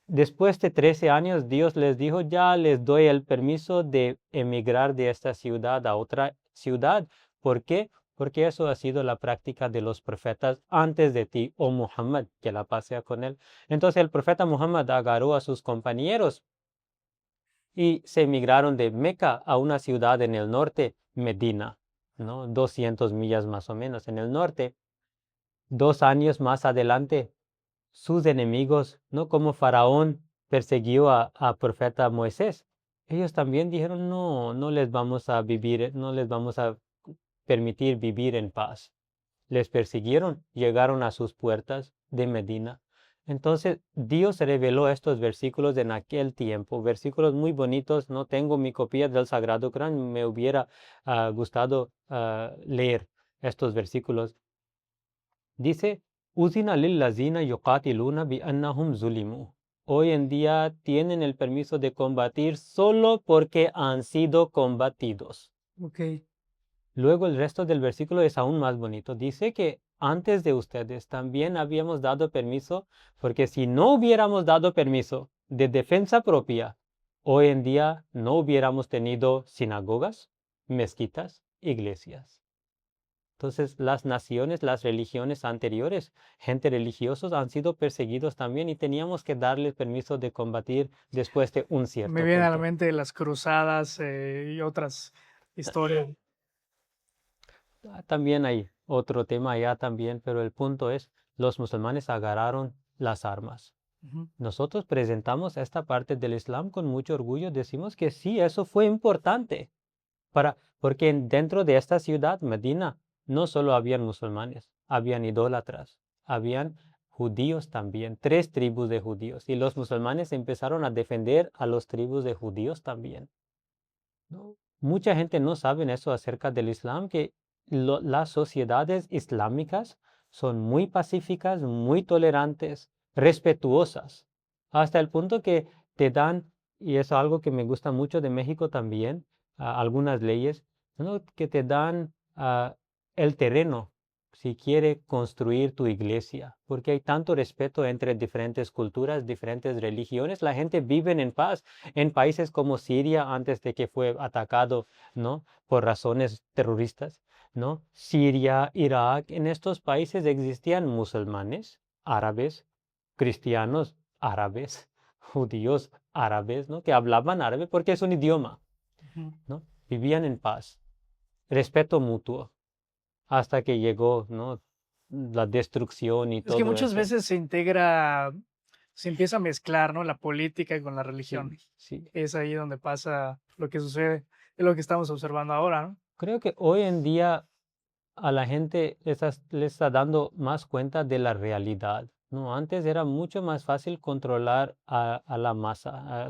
Después de 13 años, Dios les dijo, ya les doy el permiso de emigrar de esta ciudad a otra ciudad. ¿Por qué? Porque eso ha sido la práctica de los profetas antes de ti, oh Muhammad, que la paz sea con él. Entonces el profeta Muhammad agarró a sus compañeros y se emigraron de Meca a una ciudad en el norte, Medina, ¿no? 200 millas más o menos en el norte. 2 años más adelante, sus enemigos, ¿no? Como Faraón persiguió a profeta Moisés, ellos también dijeron, no, no les vamos a vivir, no les vamos a permitir vivir en paz. Les persiguieron, llegaron a sus puertas de Medina. Entonces Dios reveló estos versículos en aquel tiempo, versículos muy bonitos. No tengo mi copia del Sagrado Corán, me hubiera gustado leer estos versículos. Dice, Uzina lillazina yuqatiluna bi annahum zulimu. Hoy en día tienen el permiso de combatir solo porque han sido combatidos. Ok. Luego el resto del versículo es aún más bonito. Dice que antes de ustedes también habíamos dado permiso, porque si no hubiéramos dado permiso de defensa propia, hoy en día no hubiéramos tenido sinagogas, mezquitas, iglesias. Entonces las naciones, las religiones anteriores, gente religiosos han sido perseguidos también y teníamos que darles permiso de combatir después de un Me cierto vienen a la punto. mente las cruzadas y otras historias. También hay otro tema allá también, pero el punto es, los musulmanes agarraron las armas. Ujú. Nosotros presentamos esta parte del Islam con mucho orgullo, decimos que sí, eso fue importante, porque dentro de esta ciudad, Medina, no solo habían musulmanes, habían idólatras, habían judíos también, 3 tribus de judíos, y los musulmanes empezaron a defender a los tribus de judíos también. ¿No? Mucha gente no sabe eso acerca del Islam, que las sociedades islámicas son muy pacíficas, muy tolerantes, respetuosas, hasta el punto que te dan, y eso es algo que me gusta mucho de México también, algunas leyes, ¿no? Que te dan el terreno si quiere construir tu iglesia, porque hay tanto respeto entre diferentes culturas, diferentes religiones, la gente vive en paz en países como Siria antes de que fue atacado, ¿no? Por razones terroristas, ¿no? Siria, Irak, en estos países existían musulmanes, árabes, cristianos, árabes, judíos, árabes, ¿no? Que hablaban árabe porque es un idioma, Ujú. ¿no? Vivían en paz, respeto mutuo, hasta que llegó, ¿no? La destrucción y Es que todo muchas eso. veces se empieza a mezclar, ¿no? La política con la religión. Sí, sí. Es ahí donde pasa lo que sucede, es lo que estamos observando ahora, ¿no? Creo que hoy en día a la gente le está dando más cuenta de la realidad, ¿no? Antes era mucho más fácil controlar a la masa,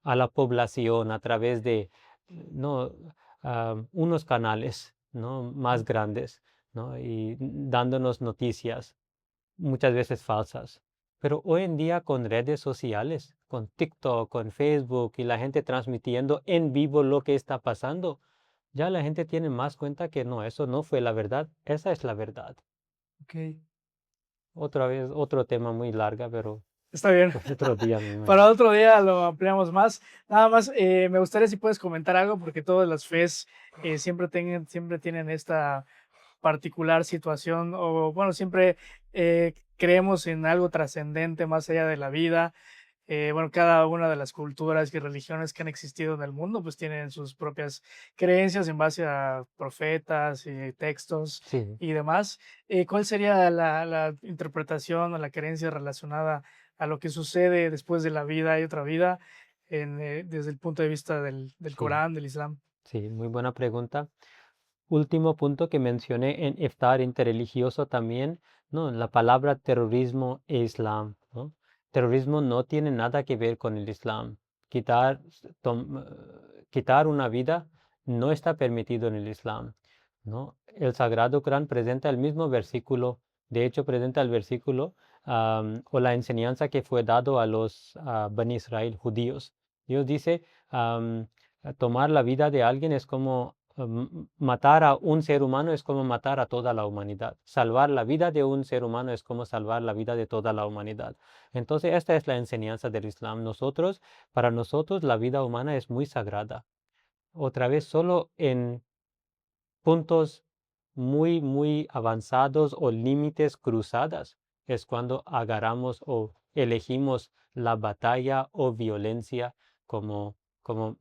a la población a través de, ¿no? Unos canales, ¿no? Más grandes, ¿no? Y dándonos noticias, muchas veces falsas. Pero hoy en día con redes sociales, con TikTok, con Facebook y la gente transmitiendo en vivo lo que está pasando, ya la gente tiene más cuenta que no, eso no fue la verdad, esa es la verdad. Ok. Otra vez, otro tema muy larga, pero Está bien. otro día me Para imagino. otro día lo ampliamos más. Nada más, me gustaría si puedes comentar algo, porque todas las fes siempre tienen esta particular situación, o bueno, siempre creemos en algo trascendente más allá de la vida. Bueno, cada una de las culturas y religiones que han existido en el mundo, pues tienen sus propias creencias en base a profetas y textos Sí, y demás. ¿Cuál sería la interpretación o la creencia relacionada a lo que sucede después de la vida y otra vida desde el punto de vista del sí, Corán, del Islam? sí, muy buena pregunta. Último punto que mencioné en iftar interreligioso también, ¿no? La palabra terrorismo e Islam, ¿no? Terrorismo no tiene nada que ver con el Islam. Quitar, quitar una vida no está permitido en el Islam, ¿no? El Sagrado Corán presenta el mismo versículo, de hecho presenta el versículo o la enseñanza que fue dado a los Bani Israel, judíos. Dios dice, tomar la vida de alguien es como matar a un ser humano es como matar a toda la humanidad. Salvar la vida de un ser humano es como salvar la vida de toda la humanidad. Entonces, esta es la enseñanza del Islam. Para nosotros, la vida humana es muy sagrada. Otra vez, solo en puntos muy, muy avanzados o límites cruzadas es cuando agarramos o elegimos la batalla o violencia como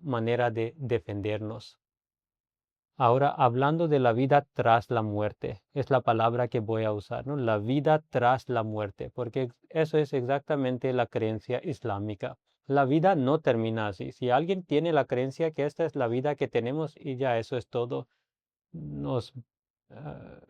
manera de defendernos. Ahora, hablando de la vida tras la muerte, es la palabra que voy a usar, ¿no? La vida tras la muerte, porque eso es exactamente la creencia islámica. La vida no termina así. Si alguien tiene la creencia que esta es la vida que tenemos y ya eso es todo, nos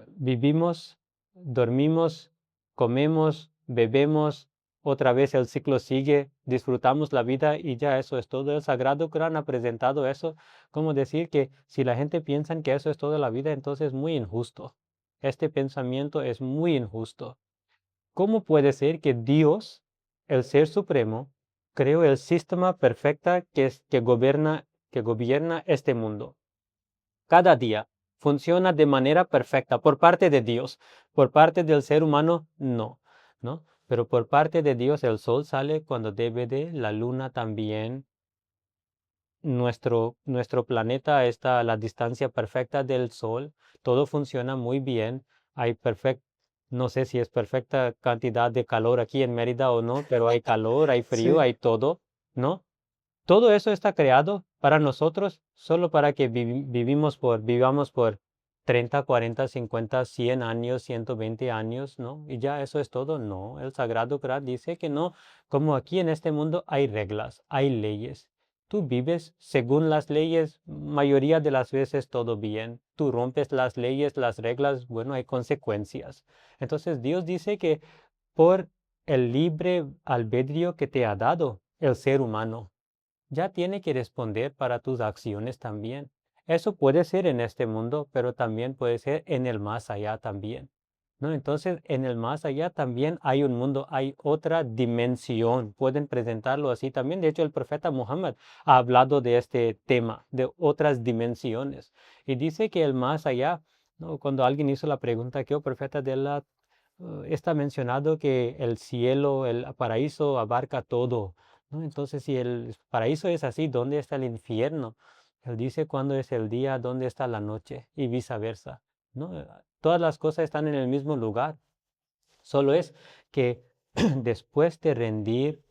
vivimos, dormimos, comemos, bebemos, otra vez el ciclo sigue, disfrutamos la vida y ya eso es todo. El Sagrado Corán ha presentado eso como decir que si la gente piensa que eso es toda la vida, entonces es muy injusto. Este pensamiento es muy injusto. ¿Cómo puede ser que Dios, el Ser Supremo, creó el sistema perfecto que gobierna este mundo? Cada día funciona de manera perfecta por parte de Dios. Por parte del ser humano, no, ¿no? Pero por parte de Dios el sol sale cuando debe de, la luna también. Nuestro planeta está a la distancia perfecta del sol. Todo funciona muy bien. Hay no sé si es perfecta cantidad de calor aquí en Mérida o no, pero hay calor, hay frío, Sí. hay todo, ¿no? Todo eso está creado para nosotros, solo para que vivamos por 30, 40, 50, 100 años, 120 años, ¿no? Y ya eso es todo. No, el Sagrado Corán dice que no, como aquí en este mundo hay reglas, hay leyes. Tú vives según las leyes, mayoría de las veces todo bien. Tú rompes las leyes, las reglas, bueno, hay consecuencias. Entonces Dios dice que por el libre albedrío que te ha dado el ser humano, ya tiene que responder para tus acciones también. Eso puede ser en este mundo, pero también puede ser en el más allá también, ¿no? Entonces, en el más allá también hay un mundo, hay otra dimensión. Pueden presentarlo así también. De hecho, el profeta Muhammad ha hablado de este tema, de otras dimensiones. Y dice que el más allá, ¿no? Cuando alguien hizo la pregunta, ¿qué, oh profeta de Allah? Está mencionado que el cielo, el paraíso abarca todo, ¿no? Entonces, si el paraíso es así, ¿dónde está el infierno? Él dice cuándo es el día, dónde está la noche y viceversa, ¿no? Todas las cosas están en el mismo lugar. Solo es que después de rendir,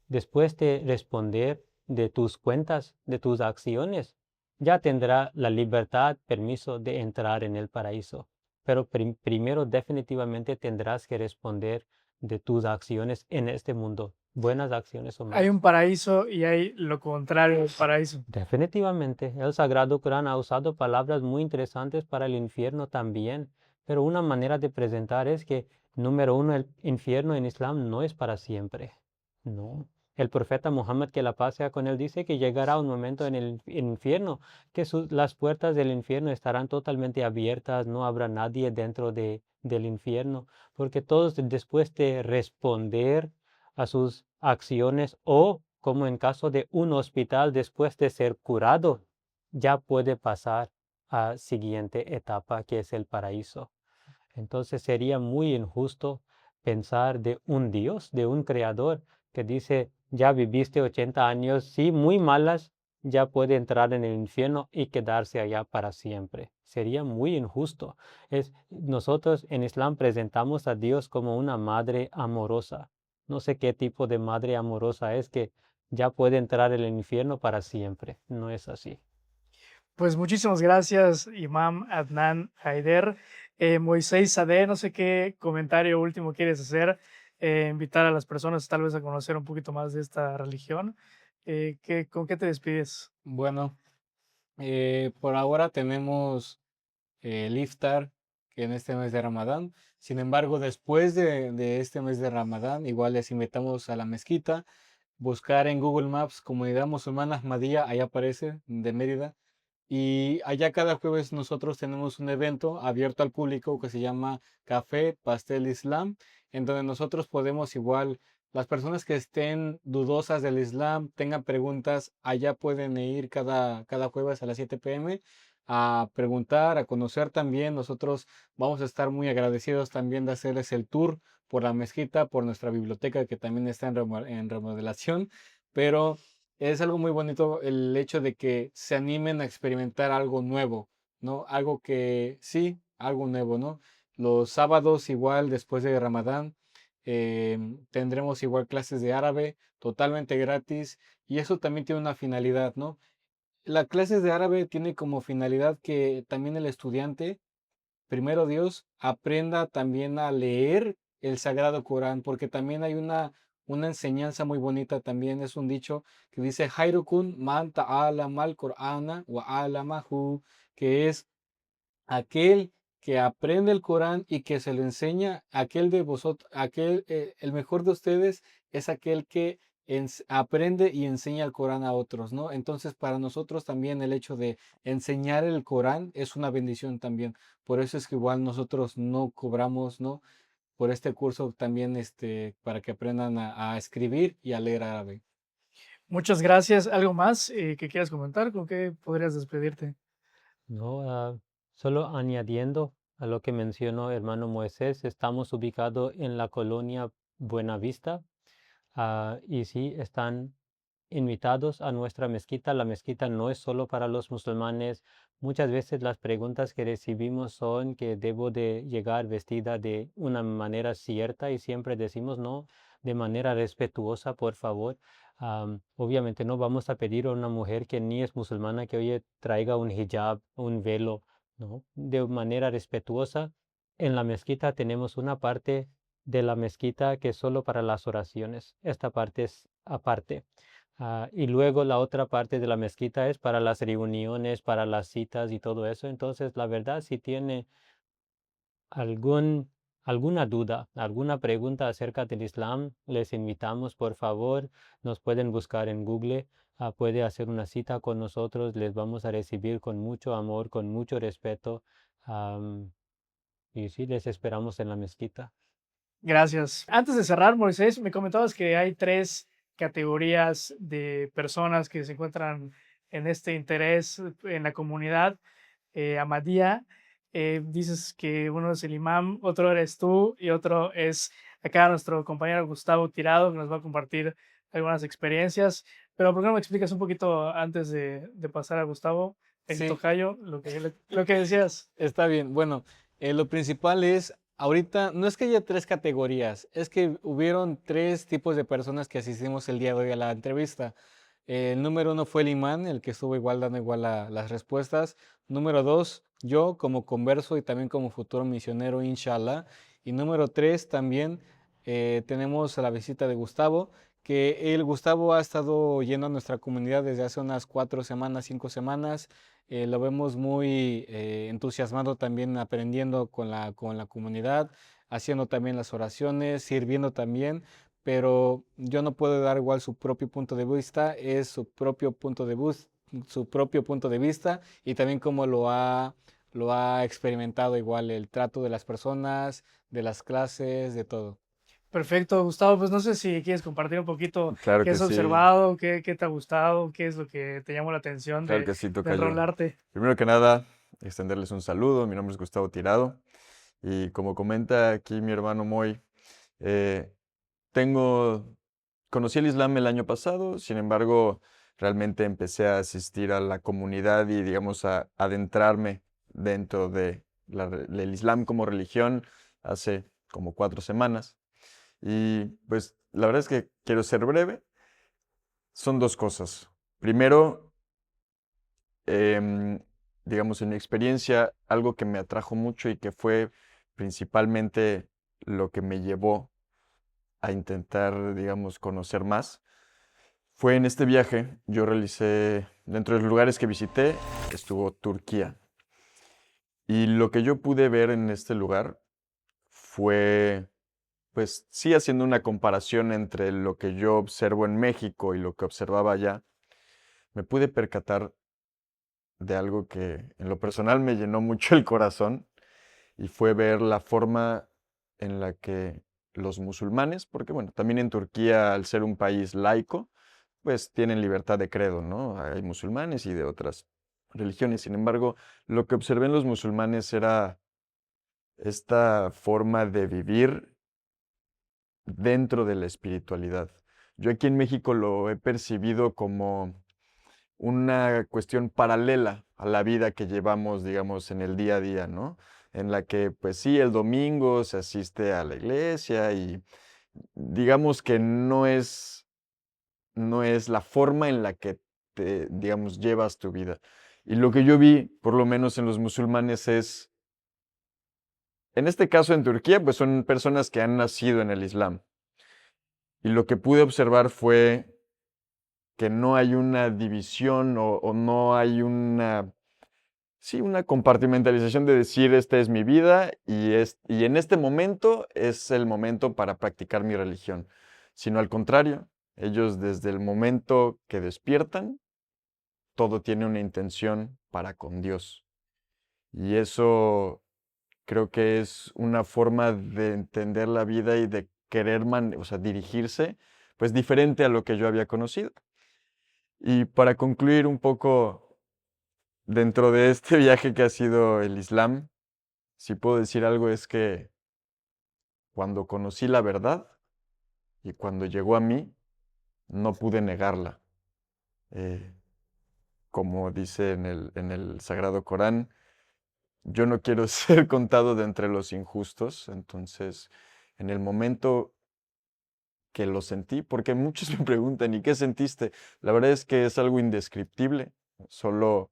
después de responder de tus cuentas, de tus acciones, ya tendrá la libertad, permiso de entrar en el paraíso. Pero primero definitivamente tendrás que responder de tus acciones en este mundo, buenas acciones o Hay malas. un paraíso y hay lo contrario del paraíso. Definitivamente, el Sagrado Corán ha usado palabras muy interesantes para el infierno también, pero una manera de presentar es que, número uno, el infierno en Islam no es para siempre. No. El profeta Muhammad, que la paz sea con él, dice que llegará un momento en el infierno que las puertas del infierno estarán totalmente abiertas, no habrá nadie dentro del infierno, porque todos después de responder a sus acciones o, como en caso de un hospital, después de ser curado, ya puede pasar a siguiente etapa que es el paraíso. Entonces sería muy injusto pensar de un Dios, de un creador que dice, ya viviste 80 años, sí, muy malas, ya puede entrar en el infierno y quedarse allá para siempre. Sería muy injusto. Nosotros en Islam presentamos a Dios como una madre amorosa. No sé qué tipo de madre amorosa es que ya puede entrar en el infierno para siempre. No es así. Pues muchísimas gracias, Imam Adnan Haider. Moisés Sade, no sé qué comentario último quieres hacer, invitar a las personas tal vez a conocer un poquito más de esta religión. ¿Con qué te despides? Bueno, por ahora tenemos el iftar, que en este mes de Ramadán. Sin embargo, después de este mes de Ramadán, igual les invitamos a la mezquita, buscar en Google Maps Comunidad Musulmana Ahmadiyya, ahí aparece, de Mérida. Y allá cada jueves nosotros tenemos un evento abierto al público que se llama Café Pastel Islam, en donde nosotros podemos igual, las personas que estén dudosas del Islam, tengan preguntas, allá pueden ir cada jueves a las 7 p.m. a preguntar, a conocer también. Nosotros vamos a estar muy agradecidos también de hacerles el tour por la mezquita, por nuestra biblioteca que también está en remodelación, pero es algo muy bonito el hecho de que se animen a experimentar algo nuevo, ¿no? Algo que sí, algo nuevo, ¿no? Los sábados igual después de Ramadán tendremos igual clases de árabe totalmente gratis y eso también tiene una finalidad, ¿no? las clases de árabe tiene como finalidad que también el estudiante, primero Dios, aprenda también a leer el Sagrado Corán, porque también hay una enseñanza muy bonita, también es un dicho que dice, Hayrukun man ta'alama al-Qur'ana wa alamahu, que es aquel que aprende el Corán y que se lo enseña, aquel de vosotros, el mejor de ustedes es aquel que aprende y enseña el Corán a otros, ¿no? Entonces, para nosotros también el hecho de enseñar el Corán es una bendición también. Por eso es que igual nosotros no cobramos, ¿no? Por este curso también, para que aprendan a escribir y a leer árabe. Muchas gracias. ¿Algo más que quieras comentar? ¿Con qué podrías despedirte? No, solo añadiendo a lo que mencionó hermano Moisés, estamos ubicados en la colonia Buenavista, y sí, están invitados a nuestra mezquita. La mezquita no es solo para los musulmanes. Muchas veces las preguntas que recibimos son que debo de llegar vestida de una manera cierta y siempre decimos no, de manera respetuosa, por favor. Obviamente no vamos a pedir a una mujer que ni es musulmana que oye traiga un hijab, un velo, ¿no? De manera respetuosa. En la mezquita tenemos una parte de la mezquita que es solo para las oraciones. Esta parte es aparte. Y luego la otra parte de la mezquita es para las reuniones, para las citas y todo eso. Entonces, la verdad, si tiene algún, alguna duda, alguna pregunta acerca del Islam, les invitamos, por favor, nos pueden buscar en Google, puede hacer una cita con nosotros, les vamos a recibir con mucho amor, con mucho respeto. Y sí, les esperamos en la mezquita. Gracias. Antes de cerrar, Moisés, me comentabas que hay 3 categorías de personas que se encuentran en este interés en la comunidad Ahmadía. Dices que uno es el imam, otro eres tú y otro es acá nuestro compañero Gustavo Tirado, que nos va a compartir algunas experiencias. Pero ¿por qué no me explicas un poquito antes de pasar a Gustavo, el Sí, tocayo, lo que decías? está bien. Bueno, lo principal es, ahorita, no es que haya 3 categorías, es que hubieron 3 tipos de personas que asistimos el día de hoy a la entrevista. El número 1 fue el imán, el que estuvo igual dando igual las respuestas. Número 2, yo como converso y también como futuro misionero, inshallah. Y número 3 también tenemos a la visita de Gustavo, que el Gustavo ha estado yendo a nuestra comunidad desde hace unas 4 semanas, 5 semanas. Lo vemos muy entusiasmado también aprendiendo con la comunidad, haciendo también las oraciones, sirviendo también, pero yo no puedo dar igual su propio punto de vista, es su propio punto de vista y también cómo lo ha experimentado igual el trato de las personas, de las clases, de todo. Perfecto, Gustavo. Pues no sé si quieres compartir un poquito Claro qué que has sí, observado, qué te ha gustado, qué es lo que te llamó la atención claro que sí, de tocayo. enrolarte. Primero que nada, extenderles un saludo. Mi nombre es Gustavo Tirado. Y como comenta aquí mi hermano Moy, eh, tengo, conocí el Islam el año pasado, sin embargo, realmente empecé a asistir a la comunidad y, digamos, a adentrarme dentro de del Islam como religión hace como 4 semanas. Y pues la verdad es que quiero ser breve. Son dos cosas. Primero, em, digamos, en mi experiencia, algo que me atrajo mucho y que fue principalmente lo que me llevó a intentar, digamos, conocer más, fue en este viaje. Yo realicé, dentro de los lugares que visité, estuvo Turquía. Y lo que yo pude ver en este lugar fue, pues sí, haciendo una comparación entre lo que yo observo en México y lo que observaba allá, me pude percatar de algo que en lo personal me llenó mucho el corazón y fue ver la forma en la que los musulmanes, porque bueno, también en Turquía, al ser un país laico, pues tienen libertad de credo, ¿no? Hay musulmanes y de otras religiones. Sin embargo, lo que observé en los musulmanes era esta forma de vivir dentro de la espiritualidad. Yo aquí en México lo he percibido como una cuestión paralela a la vida que llevamos, digamos, en el día a día, ¿no? En la que, pues sí, el domingo se asiste a la iglesia y digamos que no es la forma en la que digamos, llevas tu vida. Y lo que yo vi, por lo menos en los musulmanes, es, en este caso en Turquía, pues son personas que han nacido en el Islam. Y lo que pude observar fue que no hay una división o no hay una compartimentalización de decir, esta es mi vida y en este momento es el momento para practicar mi religión, sino al contrario, ellos desde el momento que despiertan, todo tiene una intención para con Dios. Y eso creo que es una forma de entender la vida y de querer dirigirse, pues diferente a lo que yo había conocido. Y para concluir un poco dentro de este viaje que ha sido el Islam, si puedo decir algo es que cuando conocí la verdad y cuando llegó a mí, no pude negarla. Como dice en el Sagrado Corán, yo no quiero ser contado de entre los injustos, entonces en el momento que lo sentí, porque muchos me preguntan, ¿y qué sentiste? La verdad es que es algo indescriptible, solo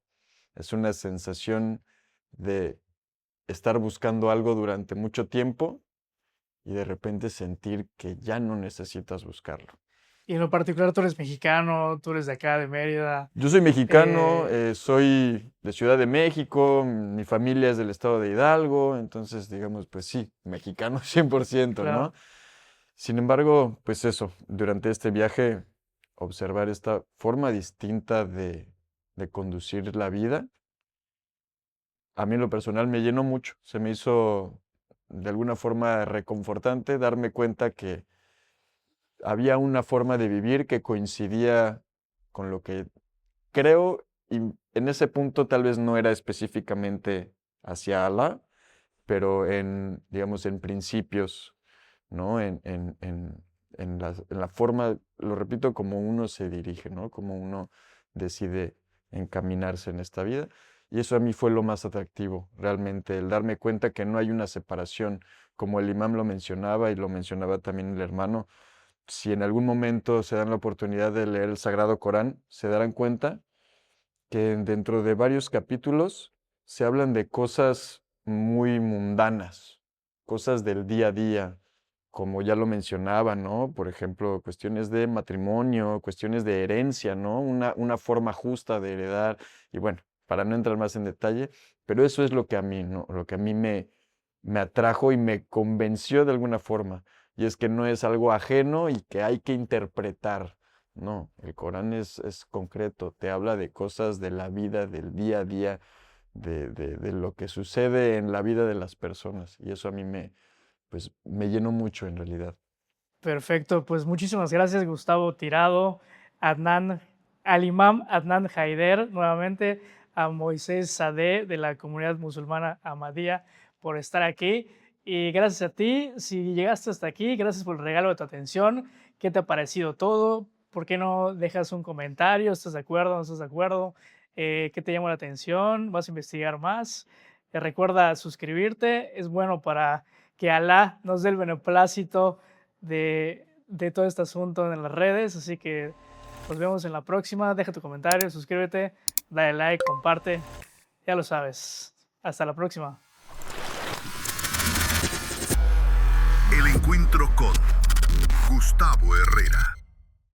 es una sensación de estar buscando algo durante mucho tiempo y de repente sentir que ya no necesitas buscarlo. Y en lo particular, tú eres mexicano, tú eres de acá, de Mérida. Yo soy mexicano, soy de Ciudad de México, mi familia es del estado de Hidalgo, entonces digamos, pues sí, mexicano 100%, Claro. ¿no? Sin embargo, pues eso, durante este viaje, observar esta forma distinta de conducir la vida, a mí en lo personal me llenó mucho, se me hizo de alguna forma reconfortante darme cuenta que había una forma de vivir que coincidía con lo que creo, y en ese punto tal vez no era específicamente hacia Alá, pero digamos, en principios, ¿no? En la forma, lo repito, como uno se dirige, ¿no? Como uno decide encaminarse en esta vida. Y eso a mí fue lo más atractivo, realmente, el darme cuenta que no hay una separación, como el imam lo mencionaba y lo mencionaba también el hermano. Si en algún momento se dan la oportunidad de leer el Sagrado Corán, se darán cuenta que dentro de varios capítulos se hablan de cosas muy mundanas, cosas del día a día, como ya lo mencionaba, ¿no? Por ejemplo, cuestiones de matrimonio, cuestiones de herencia, ¿no? Una forma justa de heredar. Y bueno, para no entrar más en detalle, pero eso es lo que a mí, ¿no? Lo que a mí me atrajo y me convenció de alguna forma. Y es que no es algo ajeno y que hay que interpretar. No, el Corán es concreto, te habla de cosas de la vida, del día a día, de lo que sucede en la vida de las personas. Y eso a mí pues, me llenó mucho en realidad. Perfecto, pues muchísimas gracias, Gustavo Tirado, al imam Adnan Haider, nuevamente a Moisés Sadeh de la comunidad musulmana Ahmadía por estar aquí. Y gracias a ti, si llegaste hasta aquí, gracias por el regalo de tu atención. ¿Qué te ha parecido todo? ¿Por qué no dejas un comentario? ¿Estás de acuerdo? ¿No estás de acuerdo? ¿Qué te llamó la atención? ¿Vas a investigar más? Recuerda suscribirte, es bueno para que Alá nos dé el beneplácito de todo este asunto en las redes. Así que nos vemos en la próxima. Deja tu comentario, suscríbete, dale like, comparte. Ya lo sabes. Hasta la próxima. El encuentro con Gustavo Herrera.